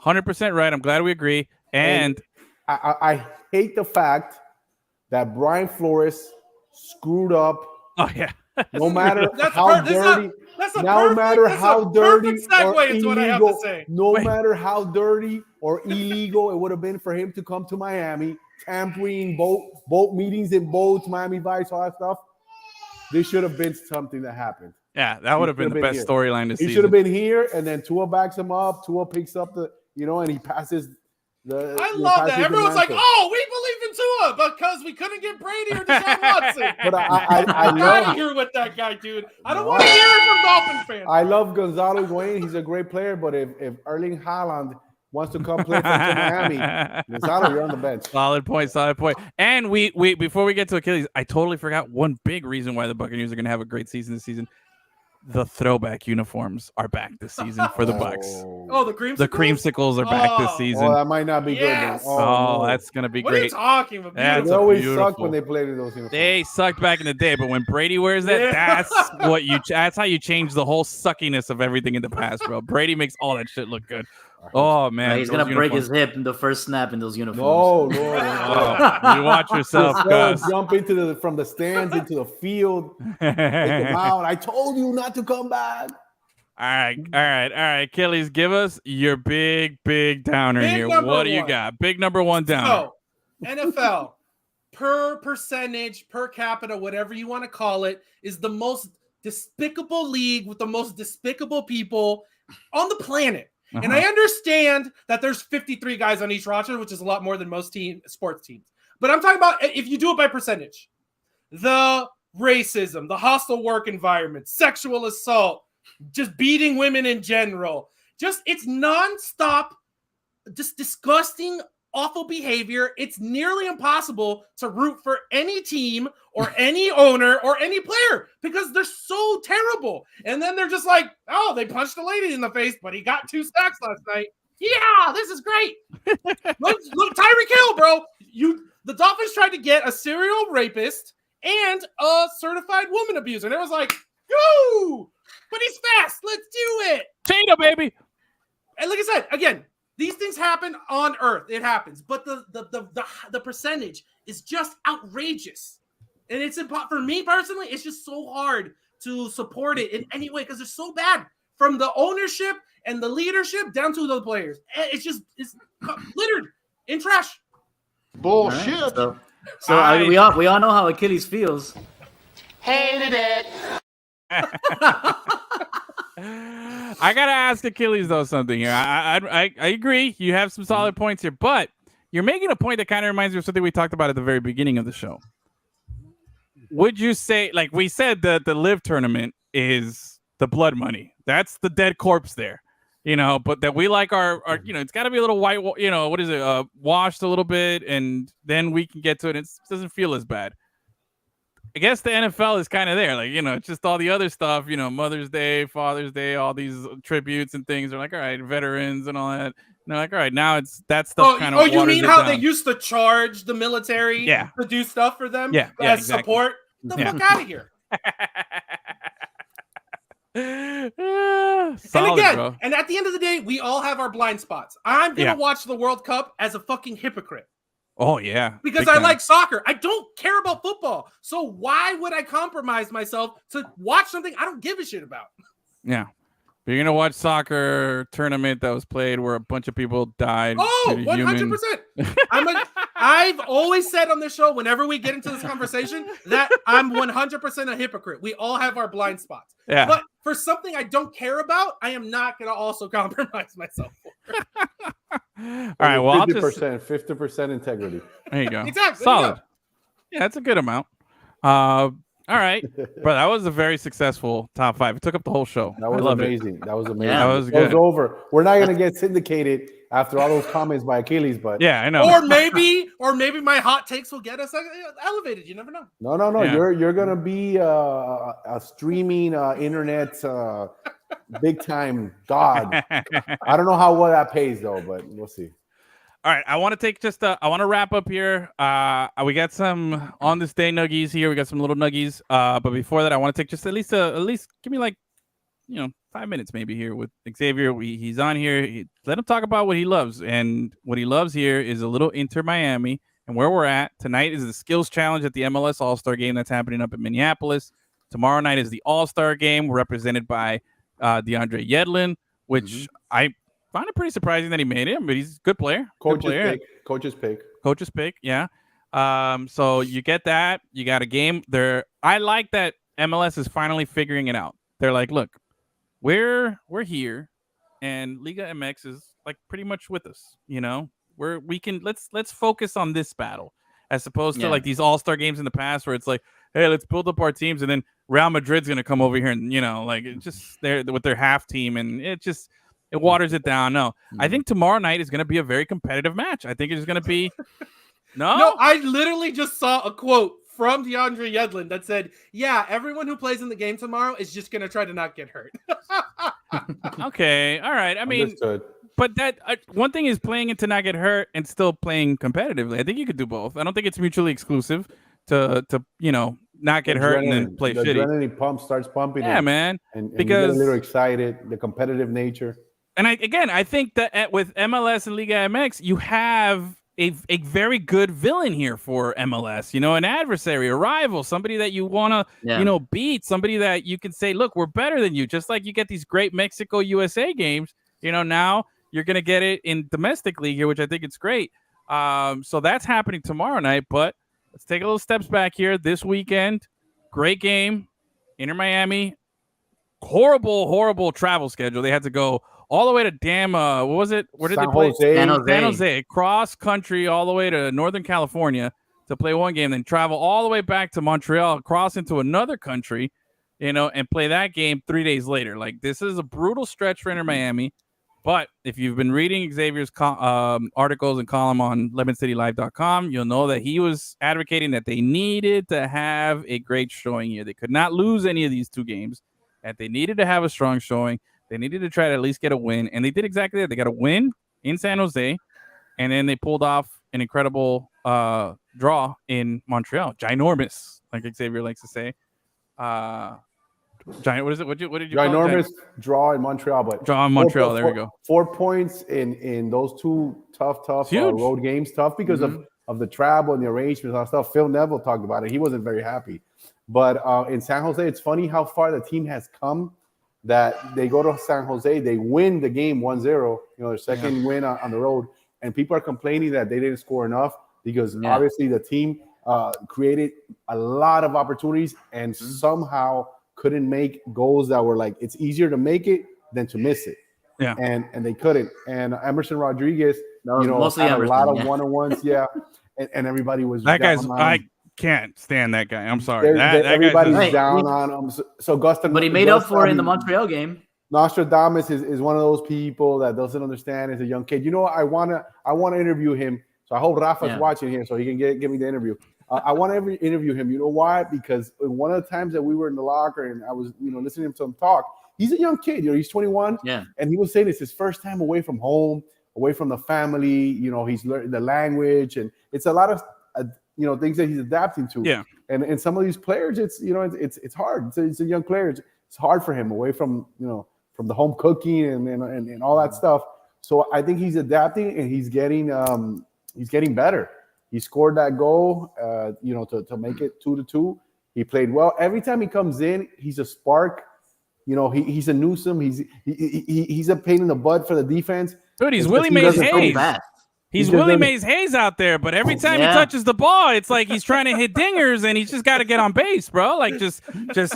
100% right. I'm glad we agree. And I hate the fact that Brian Flores screwed up. Oh yeah. No matter how dirty. No matter how dirty or illegal, no matter how dirty or illegal it would have been for him to come to Miami, tampering boat meetings in boats, Miami Vice, all that stuff. This should have been something that happened. Yeah, that would have been the best storyline this season. He should have been here, and then Tua backs him up. Tua picks up and he passes. I love that. Everyone's like, "Oh, we believe in Tua because we couldn't get Brady or Deshaun Watson." But I love here with that guy, dude. I don't want to hear it from Dolphin fans. I love Gonzalo Higuain. He's a great player, but if Erling Haaland wants to come play for Miami, Gonzalo, you're on the bench. Solid point. And we before we get to Achilles, I totally forgot one big reason why the Buccaneers are going to have a great season this season. the throwback uniforms are back this season for the Bucks. Oh, the creamsicles? The creamsicles are back this Oh. season. Oh, that might not be Yes. good. Then. Oh, no. that's gonna be What are you great. talking about? That's They a always beautiful. suck when they play with those uniforms. They sucked back in the day, but when Brady wears that, Yeah. that's how you change the whole suckiness of everything in the past, bro. Brady makes all that shit look good. Oh man, He's those gonna break his uniforms. hip in the first snap in those uniforms. No. Oh, you watch yourself, Fellas Guss. jump from the stands into the field, take them out. I told you not to come back. All right. Achilles, give us your big downer Big here. number What do you one. got? Big number one downer. So, NFL, per percentage, per capita, whatever you want to call it, is the most despicable league with the most despicable people on the planet. And I understand that there's 53 guys on each roster, which is a lot more than most sports teams. But I'm talking about if you do it by percentage. The racism, the hostile work environment, sexual assault, just beating women in general. Just it's nonstop, just disgusting, awful behavior. It's nearly impossible to root for any team or any owner or any player because they're so terrible. And then they're just like, oh, they punched a lady in the face, but he got 2 sacks last night. Yeah, this is great. look, Tyreek Hill, bro. The Dolphins tried to get a serial rapist and a certified woman abuser. And it was like, go, but he's fast. Let's do it. Cheetah, baby. And like I said, again, these things happen on Earth. It happens, but the percentage is just outrageous, and it's for me personally. It's just so hard to support it in any way because it's so bad from the ownership and the leadership down to the players. It's littered in trash. Bullshit. Right, so we all know how Achilles feels. Hated it. I gotta ask Achilles though something here. I agree. You have some solid points here, but you're making a point that kind of reminds me of something we talked about at the very beginning of the show. Would you say, like we said, that the live tournament is the blood money? That's the dead corpse there, But that we like our it's got to be a little white, what is it? Washed a little bit, and then we can get to it. It doesn't feel as bad. I guess the NFL is kind of there, it's just all the other stuff, Mother's Day, Father's Day, all these tributes and things are like, all right, veterans and all that. And they're like, all right, now it's that stuff kind of. Oh, you mean how they used to charge the military to do stuff for them? Yeah, as exactly. support? The fuck out of here. Solid, and again, bro. and at the end of the day, we all have our blind spots. I'm gonna watch the World Cup as a fucking hypocrite. Oh yeah, because big I time. like soccer. I don't care about football. So why would I compromise myself to watch something I don't give a shit about? Yeah. But you're going to watch soccer tournament that was played where a bunch of people died. Oh, due to 100%. I've always said on this show, whenever we get into this conversation, that I'm 100% a hypocrite. We all have our blind spots. Yeah. But for something I don't care about, I am not going to also compromise myself for. All right. Well, 50% integrity. There you go. Exactly. Solid. Yeah, that's a good amount. All right, bro. That was a very successful top 5. It took up the whole show. That was amazing. That was amazing. That was good. It was over. We're not gonna get syndicated after all those comments by Achilles, but yeah, I know. Or maybe my hot takes will get us elevated. You never know. No. Yeah. You're gonna be a streaming internet big time god. I don't know how well that pays though, but we'll see. All right, I want to take I want to wrap up here. We got some on this day nuggies here. We got some little nuggies. But before that, I want to take just at least give me 5 minutes maybe here with Xavier. He's on here. Let him talk about what he loves, and what he loves here is a little Inter Miami. And where we're at tonight is the skills challenge at the MLS All-Star game that's happening up in Minneapolis. Tomorrow night is the All-Star game represented by DeAndre Yedlin, which I find it pretty surprising that he made him, but he's a good player. Coach's pick. Yeah. So you get that. You got a game there. I like that MLS is finally figuring it out. They're like, look, we're here, and Liga MX is like pretty much with us. Let's focus on this battle as opposed to like these all-star games in the past where it's like, hey, let's build up our teams, and then Real Madrid's gonna come over here and it's just they're with their half team, and it waters it down. No, I think tomorrow night is going to be a very competitive match. I think it's going to be. No, I literally just saw a quote from DeAndre Yedlin that said, yeah, everyone who plays in the game tomorrow is just going to try to not get hurt. Okay, all right. I mean, Understood. but that one thing is playing it to not get hurt and still playing competitively. I think you could do both. I don't think it's mutually exclusive to not get hurt and then play the shitty. adrenaline pump starts pumping. Yeah, man. And you Because get a little excited, the competitive nature. And I think that with MLS and Liga MX, you have a very good villain here for MLS. An adversary, a rival, somebody that you want to, beat, somebody that you can say, look, we're better than you. Just like you get these great Mexico USA games. Now you're gonna get it in domestic league here, which I think it's great. So that's happening tomorrow night. But let's take a little steps back here. This weekend, great game, Inter Miami. Horrible travel schedule. They had to go all the way to what was it? Where did they play? San Jose. Cross country all the way to Northern California to play one game, then travel all the way back to Montreal, cross into another country, and play that game 3 days later. Like, this is a brutal stretch for Inter Miami. But if you've been reading Xavier's articles and column on LemonCityLive.com, you'll know that he was advocating that they needed to have a great showing here. They could not lose any of these two games, that they needed to have a strong showing. They needed to try to at least get a win, and they did exactly that. They got a win in San Jose, and then they pulled off an incredible draw in Montreal. Ginormous, like Xavier likes to say. Giant. What is it? What did you call it? Ginormous draw in Montreal, but draw in Montreal. There we go. 4 points in those two tough road games. Tough because of the travel and the arrangements and stuff. Phil Neville talked about it. He wasn't very happy. But in San Jose, it's funny how far the team has come. That they go to San Jose, they win the game 1-0. Their second win on the road, and people are complaining that they didn't score enough because obviously the team created a lot of opportunities and somehow couldn't make goals that were like, it's easier to make it than to miss it. Yeah. And they couldn't. And Emerson Rodriguez, mostly had Emerson, a lot of one-on-ones, and everybody was that guy's. I can't stand that guy. I'm sorry. That everybody's down on him. So Gustin, but he made up for it in the Montreal game. Nostradamus is one of those people that doesn't understand as a young kid. I wanna interview him. So I hope Rafa's watching here so he can give me the interview. I want to interview him. You know why? Because one of the times that we were in the locker and I was listening to him talk, he's a young kid. He's 21. Yeah. And he was saying it's his first time away from home, away from the family. He's learning the language, and it's a lot of things that he's adapting to. Yeah. And some of these players, it's hard. It's a young player. It's hard for him away from from the home cooking and all that stuff. So I think he's adapting and he's getting better. He scored that goal, to make it 2-2. He played well. Every time he comes in, he's a spark. He's a Newsome. He's a pain in the butt for the defense. Dude, he's Willie Mays Hayes. He's Willie Mays Hayes out there, but every time he touches the ball, it's like he's trying to hit dingers, and he's just got to get on base, bro. Like just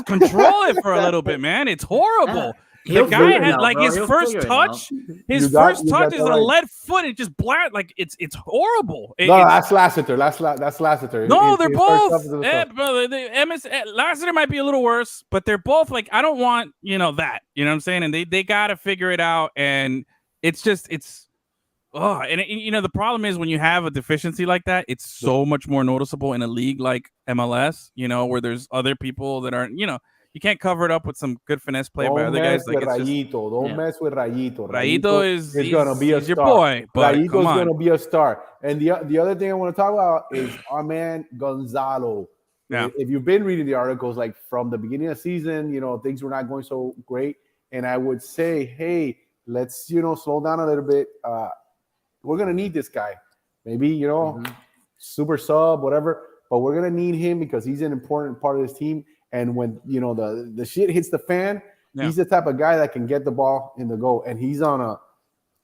control it for a little bit, man. It's horrible. The guy had his first touch. His first touch is a lead foot. It just blared. Like it's horrible. That's Lassiter. That's Lassiter. No, they're both. Lassiter might be a little worse, but they're both like, I don't want that. You know what I'm saying? And they got to figure it out. And it's the problem is when you have a deficiency like that, it's so much more noticeable in a league like MLS. Where there's other people that aren't. You can't cover it up with some good finesse play by other guys. Like Don't mess with Rayito. Rayito is going to be a star. Your boy, but Rayito's going to be a star. And the other thing I want to talk about is our man Gonzalo. Yeah. If you've been reading the articles, like from the beginning of the season, things were not going so great. And I would say, hey, let's slow down a little bit. We're going to need this guy. Maybe super sub, whatever. But we're going to need him because he's an important part of this team. And when the shit hits the fan, he's the type of guy that can get the ball in the goal. And he's on a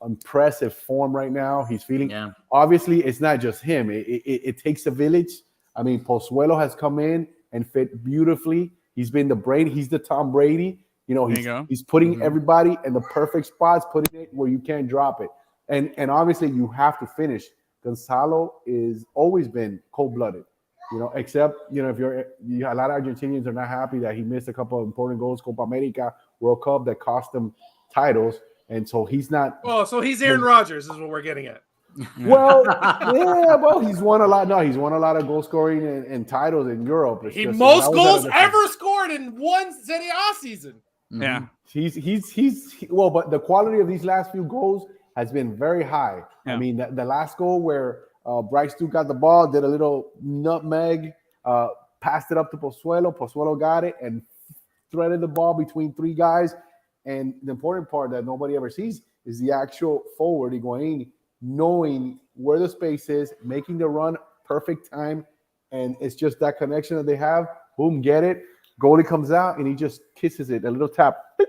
impressive form right now. He's feeling. Yeah. Obviously, it's not just him. It takes a village. I mean, Pozuelo has come in and fit beautifully. He's been the Brady. He's the Tom Brady. He's putting everybody in the perfect spots, putting it where you can't drop it. And obviously, you have to finish. Gonzalo is always been cold-blooded. Except, if a lot of Argentinians are not happy that he missed a couple of important goals, Copa America, World Cup, that cost him titles. And so he's not. Oh, so he's Aaron Rodgers is what we're getting at. Well, yeah, well, he's won a lot. No, he's won a lot of goal scoring and titles in Europe. It's He just- most that was goals at a different- ever scored in one Serie A season. Yeah. Well, but the quality of these last few goals has been very high. Yeah. I mean, the last goal where Bryce Duke got the ball, did a little nutmeg, passed it up to Pozuelo. Pozuelo got it and threaded the ball between three guys. And the important part that nobody ever sees is the actual forward, Higuain, knowing where the space is, making the run, perfect time. And it's just that connection that they have. Boom, get it. Goalie comes out and he just kisses it, a little tap beep,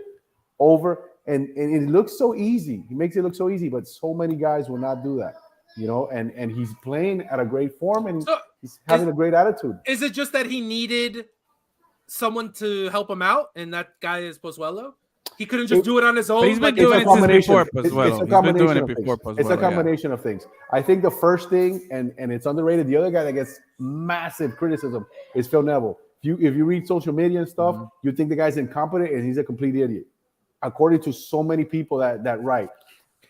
over. And it looks so easy. He makes it look so easy, but so many guys will not do that. You know, and he's playing at a great form and So, he's having a great attitude. Is it just that he needed someone to help him out, and that guy is Pozuelo? He couldn't just do it on his own. But he's been like, doing it since before It's Pozuelo. a He's been combination doing it of before things. Pozuelo. It's a combination of things. I think the first thing, and it's underrated, the other guy that gets massive criticism is Phil Neville. If you read social media and stuff, you think the guy's incompetent and he's a complete idiot, according to so many people that write.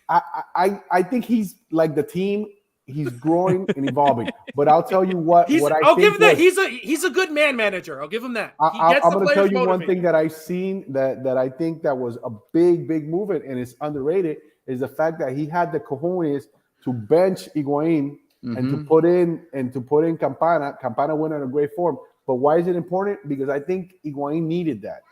I think he's like the team. He's growing and evolving. But I'll tell you what I'll give him that. He's a good man manager. I'll give him that. I'm going to tell you one thing that I've seen that I think that was a big movement and it's underrated is the fact that he had the cojones to bench Higuain and to put in Campana. Campana went on a great form. But why is it important? Because I think Higuain needed that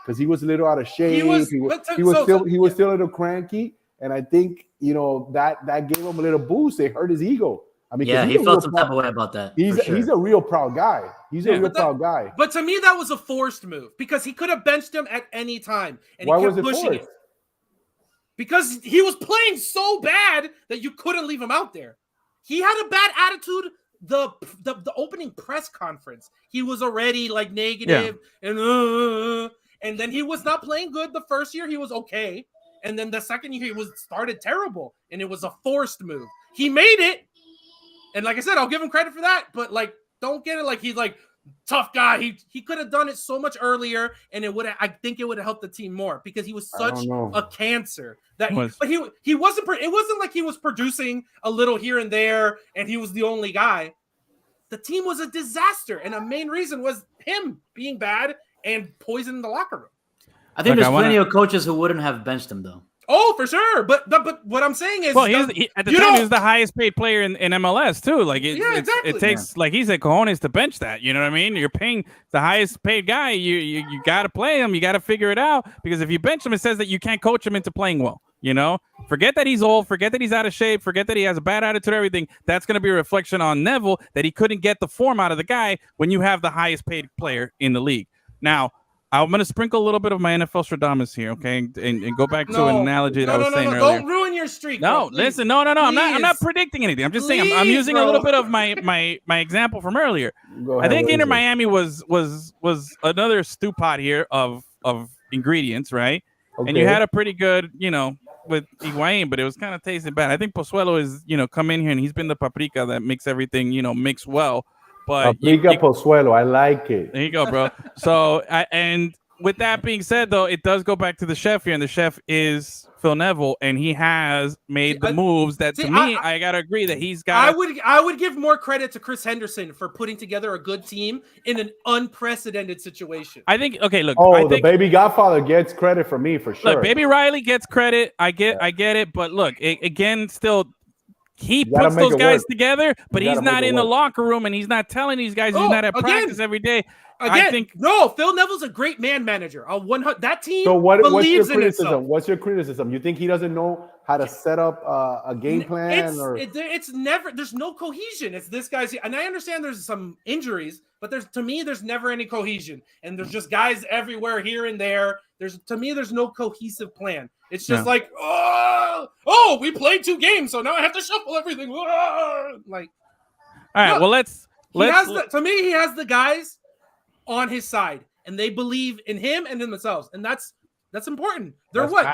because he was a little out of shape. He was still a little cranky. And I think, that gave him a little boost. It hurt his ego. I mean, yeah, he felt some type of way about that. He's a real proud guy. He's a real proud guy. But to me, that was a forced move because he could have benched him at any time. And Why he kept was it pushing forced? it. Because he was playing so bad that you couldn't leave him out there. He had a bad attitude. The opening press conference, he was already like negative and then he was not playing good. The first year he was okay. And then the second year, he started terrible, and it was a forced move. He made it, and like I said, I'll give him credit for that. But don't get it like he's like tough guy. He could have done it so much earlier, and I think it would have helped the team more because he was such a cancer that. But he wasn't. It wasn't like he was producing a little here and there, and he was the only guy. The team was a disaster, and a main reason was him being bad and poisoning the locker room. I think there's plenty of coaches who wouldn't have benched him though. Oh, for sure. But what I'm saying is, well, at the time he was the highest paid player in MLS too. Like exactly. It takes like he said, cojones to bench that. You know what I mean? You're paying the highest paid guy. You got to play him. You got to figure it out because if you bench him, it says that you can't coach him into playing well. Forget that he's old. Forget that he's out of shape. Forget that he has a bad attitude. Everything that's going to be a reflection on Neville that he couldn't get the form out of the guy when you have the highest paid player in the league. Now, I'm going to sprinkle a little bit of my NFL Stradamus here, okay, and go back to an analogy that I was saying earlier. Don't ruin your streak. No, listen, no. I'm not predicting anything. I'm just saying I'm using a little bit of my example from earlier. I think Inter Miami was another stew pot here of ingredients, right? Okay. And you had a pretty good, with Higuain, but it was kind of tasting bad. I think Pozuelo is, come in here and he's been the paprika that makes everything, mix well. But Pozuelo, I like it. There you go, bro. So, and with that being said, though, it does go back to the chef here, and the chef is Phil Neville, and he has made the moves that, to me, I gotta agree that he's got. I would give more credit to Chris Henderson for putting together a good team in an unprecedented situation. I think. Okay, look. The baby Godfather gets credit from me for sure. Look, baby Riley gets credit. I get it, but look, again, still. He puts those guys together, but he's not in the locker room, and he's not telling these guys he's not at practice every day. I think Phil Neville's a great man manager. That team what's your believes in criticism? itself. What's your criticism? You think he doesn't know how to set up a game plan? It's never. There's no cohesion. It's this guy's, and I understand there's some injuries, but there's never any cohesion, and there's just guys everywhere here and there. There's no cohesive plan. It's just like, we played 2 games, so now I have to shuffle everything. All right, well, to me, he has the guys on his side, and they believe in him and in themselves, and that's important. They're one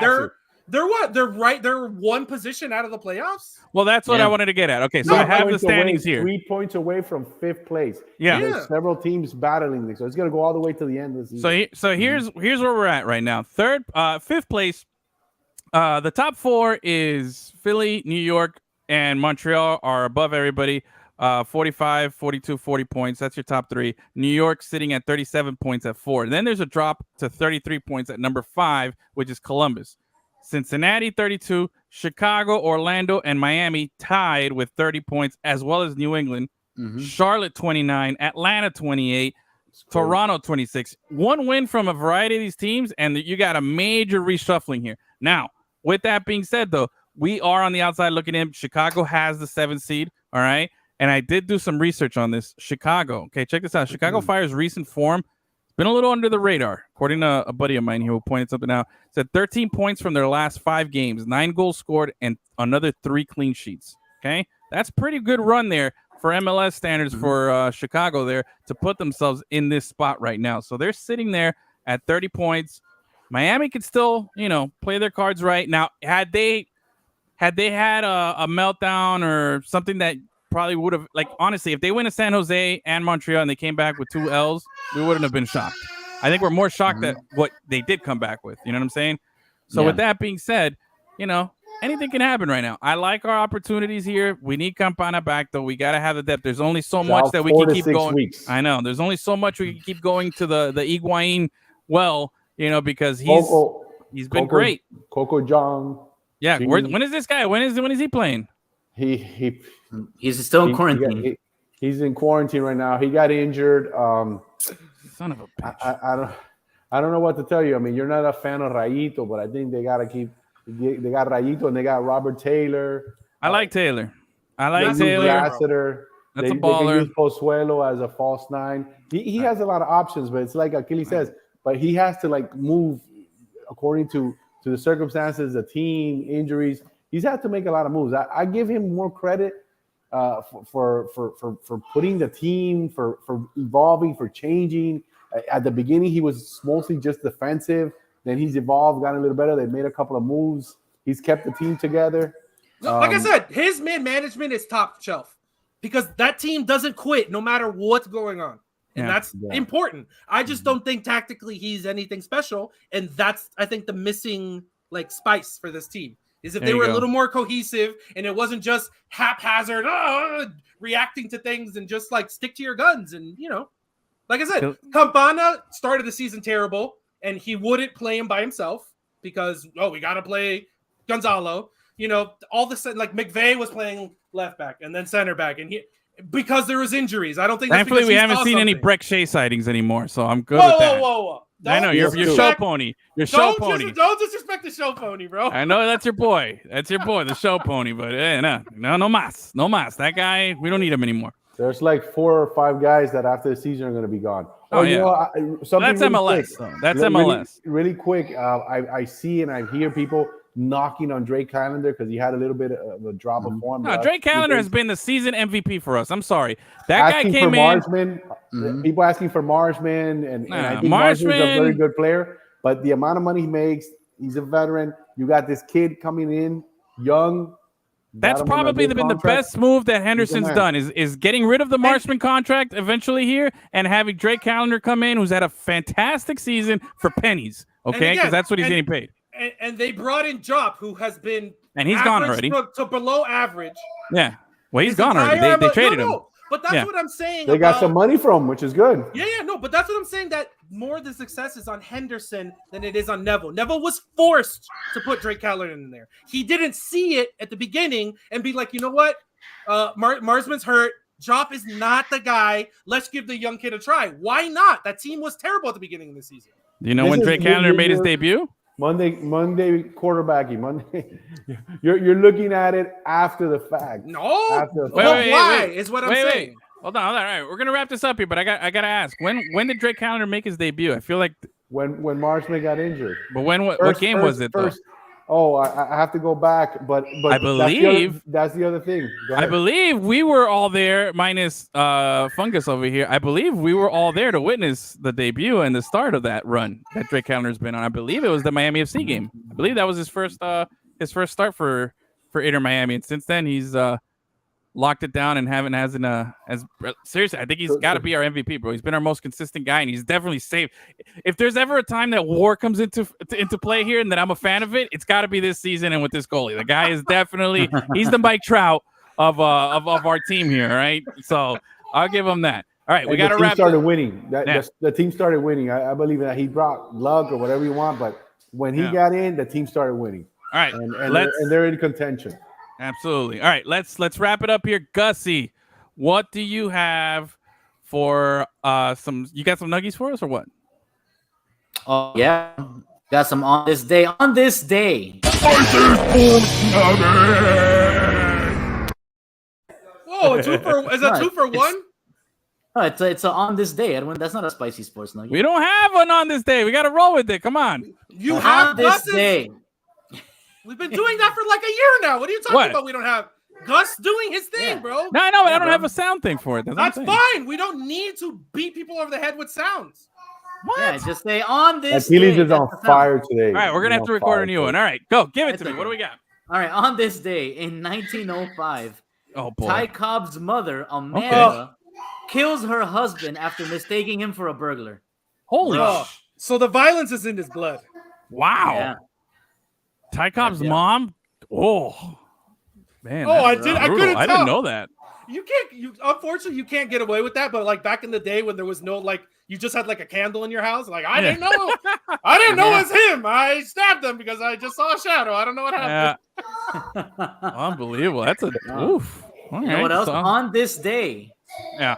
position out of the playoffs. Well, that's what I wanted to get at. Okay, so I have the standings here. 3 points away from 5th place. Yeah. There's several teams battling this, so it's going to go all the way to the end of the season. So here's where we're at right now. 5th place. The top 4 is Philly, New York, and Montreal are above everybody. 45, 42, 40 points. That's your top three. New York sitting at 37 points at 4. Then there's a drop to 33 points at number 5, which is Columbus. Cincinnati 32, Chicago, Orlando, and Miami tied with 30 points, as well as New England. Charlotte 29, Atlanta 28, Toronto 26. One win from a variety of these teams, and you got a major reshuffling here. Now, with that being said, though, we are on the outside looking in. Chicago has the 7th seed, all right? And I did do some research on this. Chicago, okay, check this out. Chicago Fire's recent form has been a little under the radar, according to a buddy of mine here who pointed something out. Said 13 points from their last 5 games, 9 goals scored, and another 3 clean sheets, okay? That's pretty good run there for MLS standards for Chicago there to put themselves in this spot right now. So they're sitting there at 30 points. Miami could still, play their cards right. Now, had they had a meltdown or something that probably would have, honestly, if they went to San Jose and Montreal and they came back with 2 L's, we wouldn't have been shocked. I think we're more shocked at what they did come back with. You know what I'm saying? So with that being said, anything can happen right now. I like our opportunities here. We need Campana back, though. We got to have the depth. There's only so much that we can keep going. Weeks. I know. There's only so much we can keep going to the Higuain because he's been great. Coco John. Yeah. When is this guy? When is he playing? He's still in quarantine. He's in quarantine right now. He got injured. Son of a bitch. I don't know what to tell you. I mean, you're not a fan of Rayito, but I think they got to keep. They got Rayito and they got Robert Taylor. I like Taylor. Lassiter. That's a baller. They can use Pozuelo as a false 9. He has a lot of options, but it's like Achilles says. But he has to move according to the circumstances, the team, injuries. He's had to make a lot of moves. I give him more credit for putting the team, for evolving, for changing. At the beginning, he was mostly just defensive. Then he's evolved, gotten a little better. They made a couple of moves. He's kept the team together. Like I said, his man management is top shelf because that team doesn't quit no matter what's going on. And that's important. I just don't think tactically he's anything special. And that's, I think, the missing spice for this team. Is if they were a little more cohesive and it wasn't just haphazard reacting to things and just stick to your guns. And, like I said, Campana started the season terrible and he wouldn't play him by himself because, we got to play Gonzalo. All of a sudden, McVay was playing left back and then center back. And because there was injuries. I don't think that's thankfully we haven't seen any Breck Shea sightings anymore. So I'm good with that. Whoa. I know you're show pony. You're show pony. Don't disrespect the show pony, bro. I know that's your boy. That's your boy, the show pony. But no mas. That guy, we don't need him anymore. There's 4 or 5 guys that after the season are going to be gone. That's MLS. That's MLS. Really quick, I see and I hear people knocking on Drake Callender because he had a little bit of a drop of form. No, Drake Callender has been the season MVP for us. I'm sorry. That guy came in. Marshman, people asking for Marshman, and I think Marshman's a very good player, but the amount of money he makes, he's a veteran. You got this kid coming in, young. That's probably been the best move that Henderson's done is getting rid of the Marshman contract eventually here and having Drake Callender come in, who's had a fantastic season for pennies, okay? Because that's what he's getting paid. And they brought in Jop, who has been he's gone already to below average. Yeah, well, he's gone already. They traded him. But that's what I'm saying. They got some money from him, which is good. But that's what I'm saying. That more of the success is on Henderson than it is on Neville. Neville was forced to put Drake Callender in there. He didn't see it at the beginning and be like, you know what, Marsman's hurt. Jop is not the guy. Let's give the young kid a try. Why not? That team was terrible at the beginning of the season. Do you know when Drake Callender made his debut? Monday quarterbacking. Monday, you're looking at it after the fact. No, why is what I'm saying. Hold on. All right, we're gonna wrap this up here, but I gotta ask when did Drake Callender make his debut? I feel like when Marshman got injured. But what game was it though? Oh, I have to go back, but I believe that's the other thing. I believe we were all there, minus Fungus over here. I believe we were all there to witness the debut and the start of that run that Drake Callender's been on. I believe it was the Miami FC game. I believe that was his first start for Inter Miami, and since then he's locked it down and hasn't as seriously. I think he's got to be our MVP, bro. He's been our most consistent guy, and he's definitely saved. If there's ever a time that war comes into play here, and that I'm a fan of it, it's got to be this season and with this goalie. The guy is definitely he's the Mike Trout of our team here, right? So I'll give him that. All right, we got to wrap. The team started winning. The team started winning. I believe that he brought luck or whatever you want, but when he got in, the team started winning. All right, and they're in contention. Absolutely. All right, let's wrap it up here. Gussie, what do you have for some? You got some nuggies for us or what? Oh yeah, got some on this day. On this day. Whoa, is that 2 for 1? No, it's a on this day, Edwin. That's not a spicy sports nugget. We don't have one on this day. We got to roll with it. Come on. You have on this day. We've been doing that for like a year now. What are you talking about? We don't have Guss doing his thing, bro. No, I know, but I don't have a sound thing for it. That's fine. We don't need to beat people over the head with sounds. What? Yeah, just say on this Achilles day. is on fire today. All right, we're going to have to record a new one. All right, go. Give it to me. What do we got? All right, on this day in 1905, boy. Ty Cobb's mother, Amanda, kills her husband after mistaking him for a burglar. Holy So the violence is in his blood. Wow. Yeah. Ty Cobb's mom? Oh. Man. I couldn't tell. I didn't know that. Unfortunately, you can't get away with that. But like back in the day when there was no you just had like a candle in your house. Like I didn't know it was him. I stabbed him because I just saw a shadow. I don't know what happened. Unbelievable. That's a oof. You know what else? On this day. Yeah.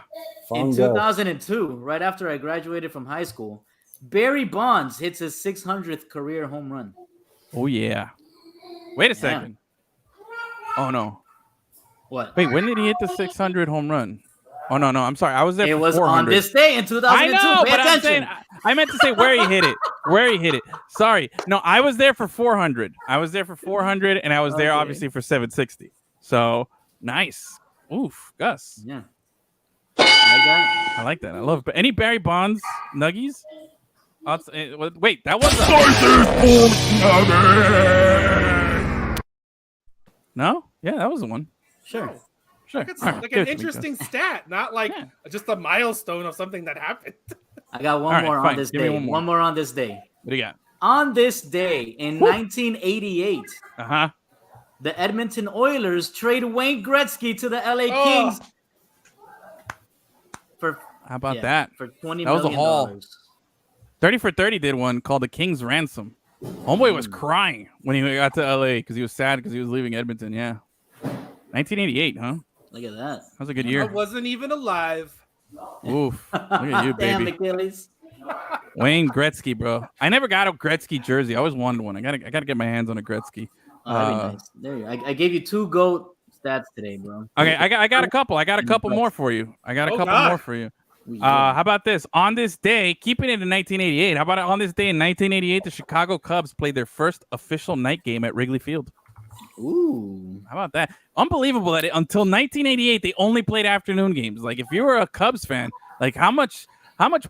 In 2002, right after I graduated from high school, Barry Bonds hits his 600th career home run. Oh yeah. Wait a second. Oh no. What? Wait, when did he hit the 600 home run? Oh no, I'm sorry. I was there. It was 400. on this day in 2002. I know, Pay but attention. I meant to say where he hit it. Where he hit it. Sorry. No, I was there for 400. I was there for 400, and I was there obviously for 760. So nice. Oof, Guss. Yeah. I like that. I love it. But any Barry Bonds nuggies? Wait, that was No? Yeah, that was the one. Sure. It's like an interesting stat, not like just a milestone of something that happened. I got one more on this day. One more on this day. What do you got? On this day in 1988, the Edmonton Oilers trade Wayne Gretzky to the LA Kings for how about that? For $20 that was million. A haul. 30 for 30 did one called the King's Ransom. Homeboy was crying when he got to LA because he was sad because he was leaving Edmonton. Yeah. 1988, huh? Look at that. That was a good year. I wasn't even alive. Oof. Look at you, baby. Damn, Achilles. Wayne Gretzky, bro. I never got a Gretzky jersey. I always wanted one. I gotta get my hands on a Gretzky. That'd be nice. There you go. I gave you 2 GOAT stats today, bro. Okay, I got a couple. I got a couple more for you. More for you. How about this? On this day, keeping it in 1988. How about on this day in 1988, the Chicago Cubs played their first official night game at Wrigley Field. Ooh. How about that? Unbelievable that until 1988 they only played afternoon games. Like if you were a Cubs fan, like how much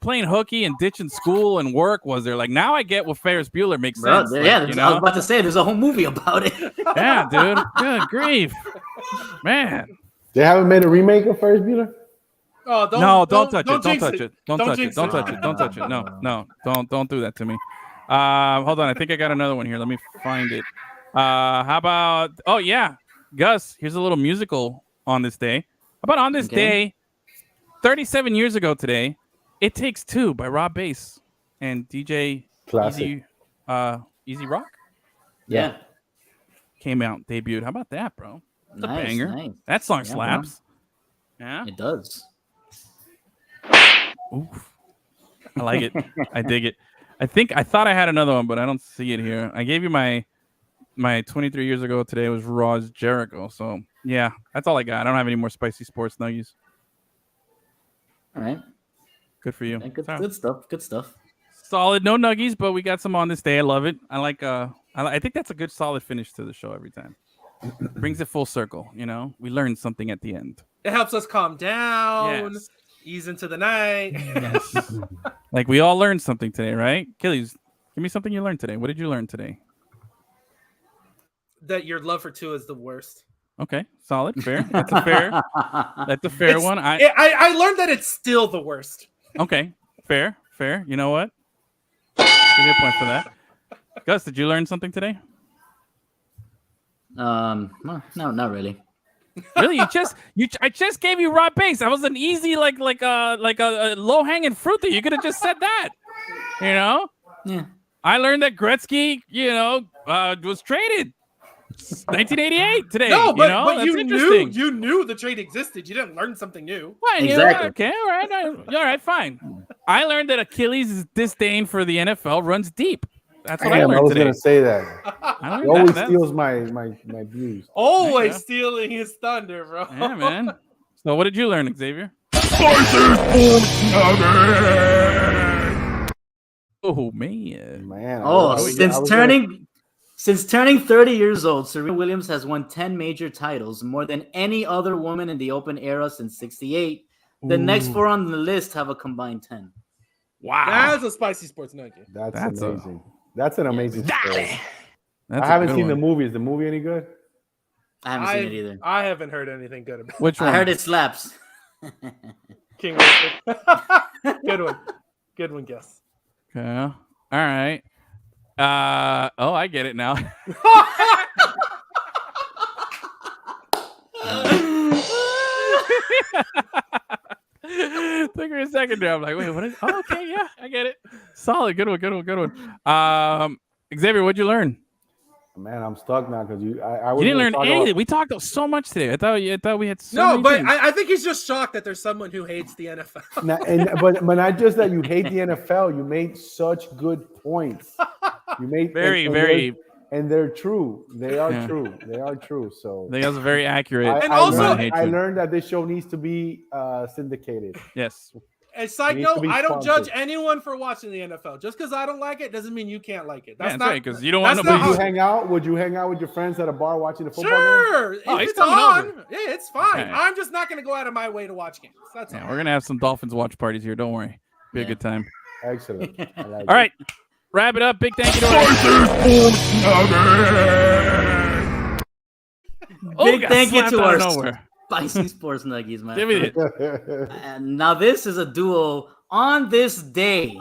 playing hooky and ditching school and work was there? Like now I get what Ferris Bueller makes sense. Yeah, like, I was about to say there's a whole movie about it. Yeah, dude. Good grief. Man. They haven't made a remake of Ferris Bueller? Oh, don't touch it. Don't touch it. No. Don't do that to me. Hold on. I think I got another one here. Let me find it. How about Guss, here's a little musical on this day. How about on this day, 37 years ago today, It Takes Two by Rob Bass and DJ Easy Rock? Yeah. Came out, debuted. How about that, bro? It's a banger. Nice. That song slaps. Yeah. It does. Oof. I like it. I dig it. I thought I had another one, but I don't see it here. I gave you my 23 years ago today was Raw's Jericho. So yeah, that's all I got. I don't have any more spicy sports nuggies. All right. Good for you. Yeah, good stuff. Good stuff. Solid. No nuggies, but we got some on this day. I love it. I like I think that's a good solid finish to the show every time. Brings it full circle, you know? We learned something at the end. It helps us calm down, ease into the night. Yes. Like we all learned something today, right? Achilles, give me something you learned today. What did you learn today? That your love for Tua is the worst. Okay, solid, fair. That's a fair. That's a fair one. I learned that it's still the worst. Okay, fair. You know what? Give me a point for that. Gus, did you learn something today? No, not really. Really? I just gave you raw base. That was an easy like a low hanging fruit that you could have just said that. You know? Yeah. I learned that Gretzky, was traded 1988 today. No, but That's you interesting. knew the trade existed. You didn't learn something new. Well, Exactly. Okay, all right, fine. I learned that Achilles' disdain for the NFL runs deep. That's what I I learned was today. going to say that. I He learned always that. steals my views. Always Okay. stealing his thunder, bro. Yeah, man. So what did you learn, Xavier? Oh man. Man. Oh, since turning 30 years old, Serena Williams has won 10 major titles, more than any other woman in the Open era since '68. The next four on the list have a combined 10. Wow. That's a spicy sports nugget. That's amazing. That's an amazing story. That's I a haven't good seen the one. movie. Is the movie any good? I haven't seen it either. I haven't heard anything good about Which one? I heard it slaps. King Richard. Good one, Guss. Okay. All right. I get it now. Took me a second there. I'm like, wait, what is? Oh, okay, yeah, I get it. Solid, good one. Xavier, what'd you learn? Man, I'm stuck now because you You didn't learn anything. We talked so much today. I thought we had so many but things. I think he's just shocked that there's someone who hates the NFL. but not just that you hate the NFL. You made such good points. You made very. And they're true. They are true. They are true. So I think that was very accurate. And also- I learned that this show needs to be syndicated. Yes. And side Needs to note, be I don't sponsored. judge anyone for watching the NFL. Just because I don't like it doesn't mean you can't like it. That's Yeah, not right, because you don't want that's nobody. not Would how- you hang out? Would you hang out with your friends at a bar watching the football game? Sure, Oh, if he's it's coming on, over. yeah, it's fine. Okay. I'm just not going to go out of my way to watch games. That's Yeah, all. we're gonna have some Dolphins watch parties here. Don't worry. Be a Yeah. good time. Excellent. I like All right. Wrap it up. Big thank you to our Big got thank you slapped to out our of nowhere. spicy sports nuggies, man. Give me it. it. And now this is a duo on this day.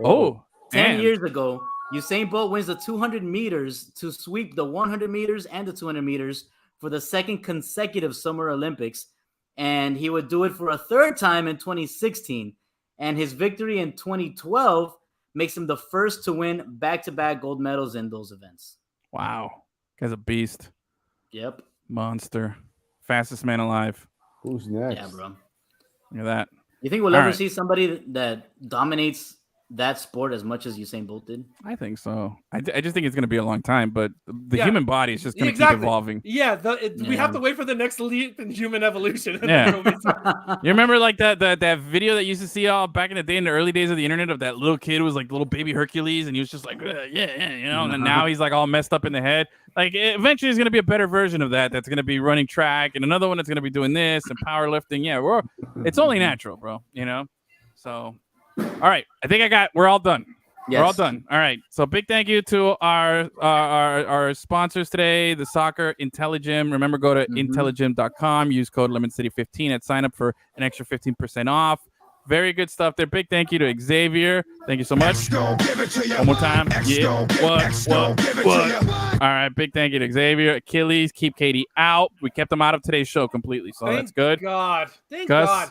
Oh, 10 and- years ago, Usain Bolt wins the 200 meters to sweep the 100 meters and the 200 meters for the second consecutive Summer Olympics. And he would do it for a third time in 2016. And his victory in 2012 makes him the first to win back-to-back gold medals in those events. Wow. Guy's a beast. Yep. Monster. Fastest man alive. Who's next? Yeah, bro. Look at that. You think we'll All ever right. see somebody that dominates that sport as much as Usain Bolt did? I think so. I just think it's going to be a long time, but the Yeah. human body is just going to Exactly. keep evolving. Yeah, we Yeah. have to wait for the next leap in human evolution. and Yeah. then it'll be time. You remember like that video that you used to see all back in the day in the early days of the internet of that little kid who was like little baby Hercules and he was just like, yeah, and then now he's like all messed up in the head. Like eventually there's going to be a better version of that that's going to be running track and another one that's going to be doing this and powerlifting. Yeah, it's only natural, bro, So, all right. I think we're all done. Yes. We're all done. All right. So big thank you to our sponsors today, the Soccer Intelligym. Remember, go to intelligym.com. Use code LemonCity15 at sign up for an extra 15% off. Very good stuff there. Big thank you to Xavier. Thank you so much. One more time. Yeah. What? All right. Big thank you to Xavier. Achilles, keep Katie out. We kept him out of today's show completely, so that's good. Thank Gus, God.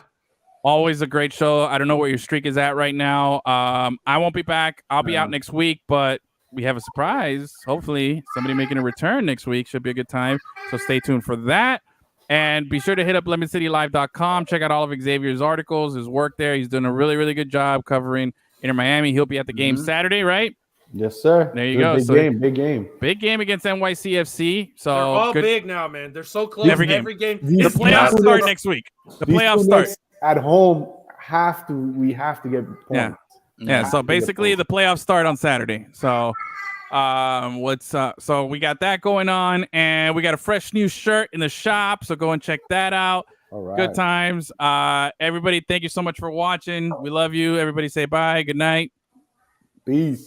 always a great show. I don't know where your streak is at right now. I won't be back. I'll be out next week, but we have a surprise. Hopefully, somebody making a return next week. Should be a good time. So stay tuned for that. And be sure to hit up LemonCityLive.com. Check out all of Xavier's articles, his work there. He's doing a really, really good job covering Inter Miami. He'll be at the game Saturday, right? Yes, sir. There you go. Big So- game. Big game. Big game against NYCFC. So They're all good. big now, man. They're so close. Every Every game. game. The These playoffs two start next- next week. The these playoffs two start. next at home we have to get points. Yeah. Yeah, so Have to get basically the points. playoffs start on Saturday. So so we got that going on and we got a fresh new shirt in the shop, so go and check that out. All right. Good times. Everybody, thank you so much for watching. We love you. Everybody say bye. Good night. Peace.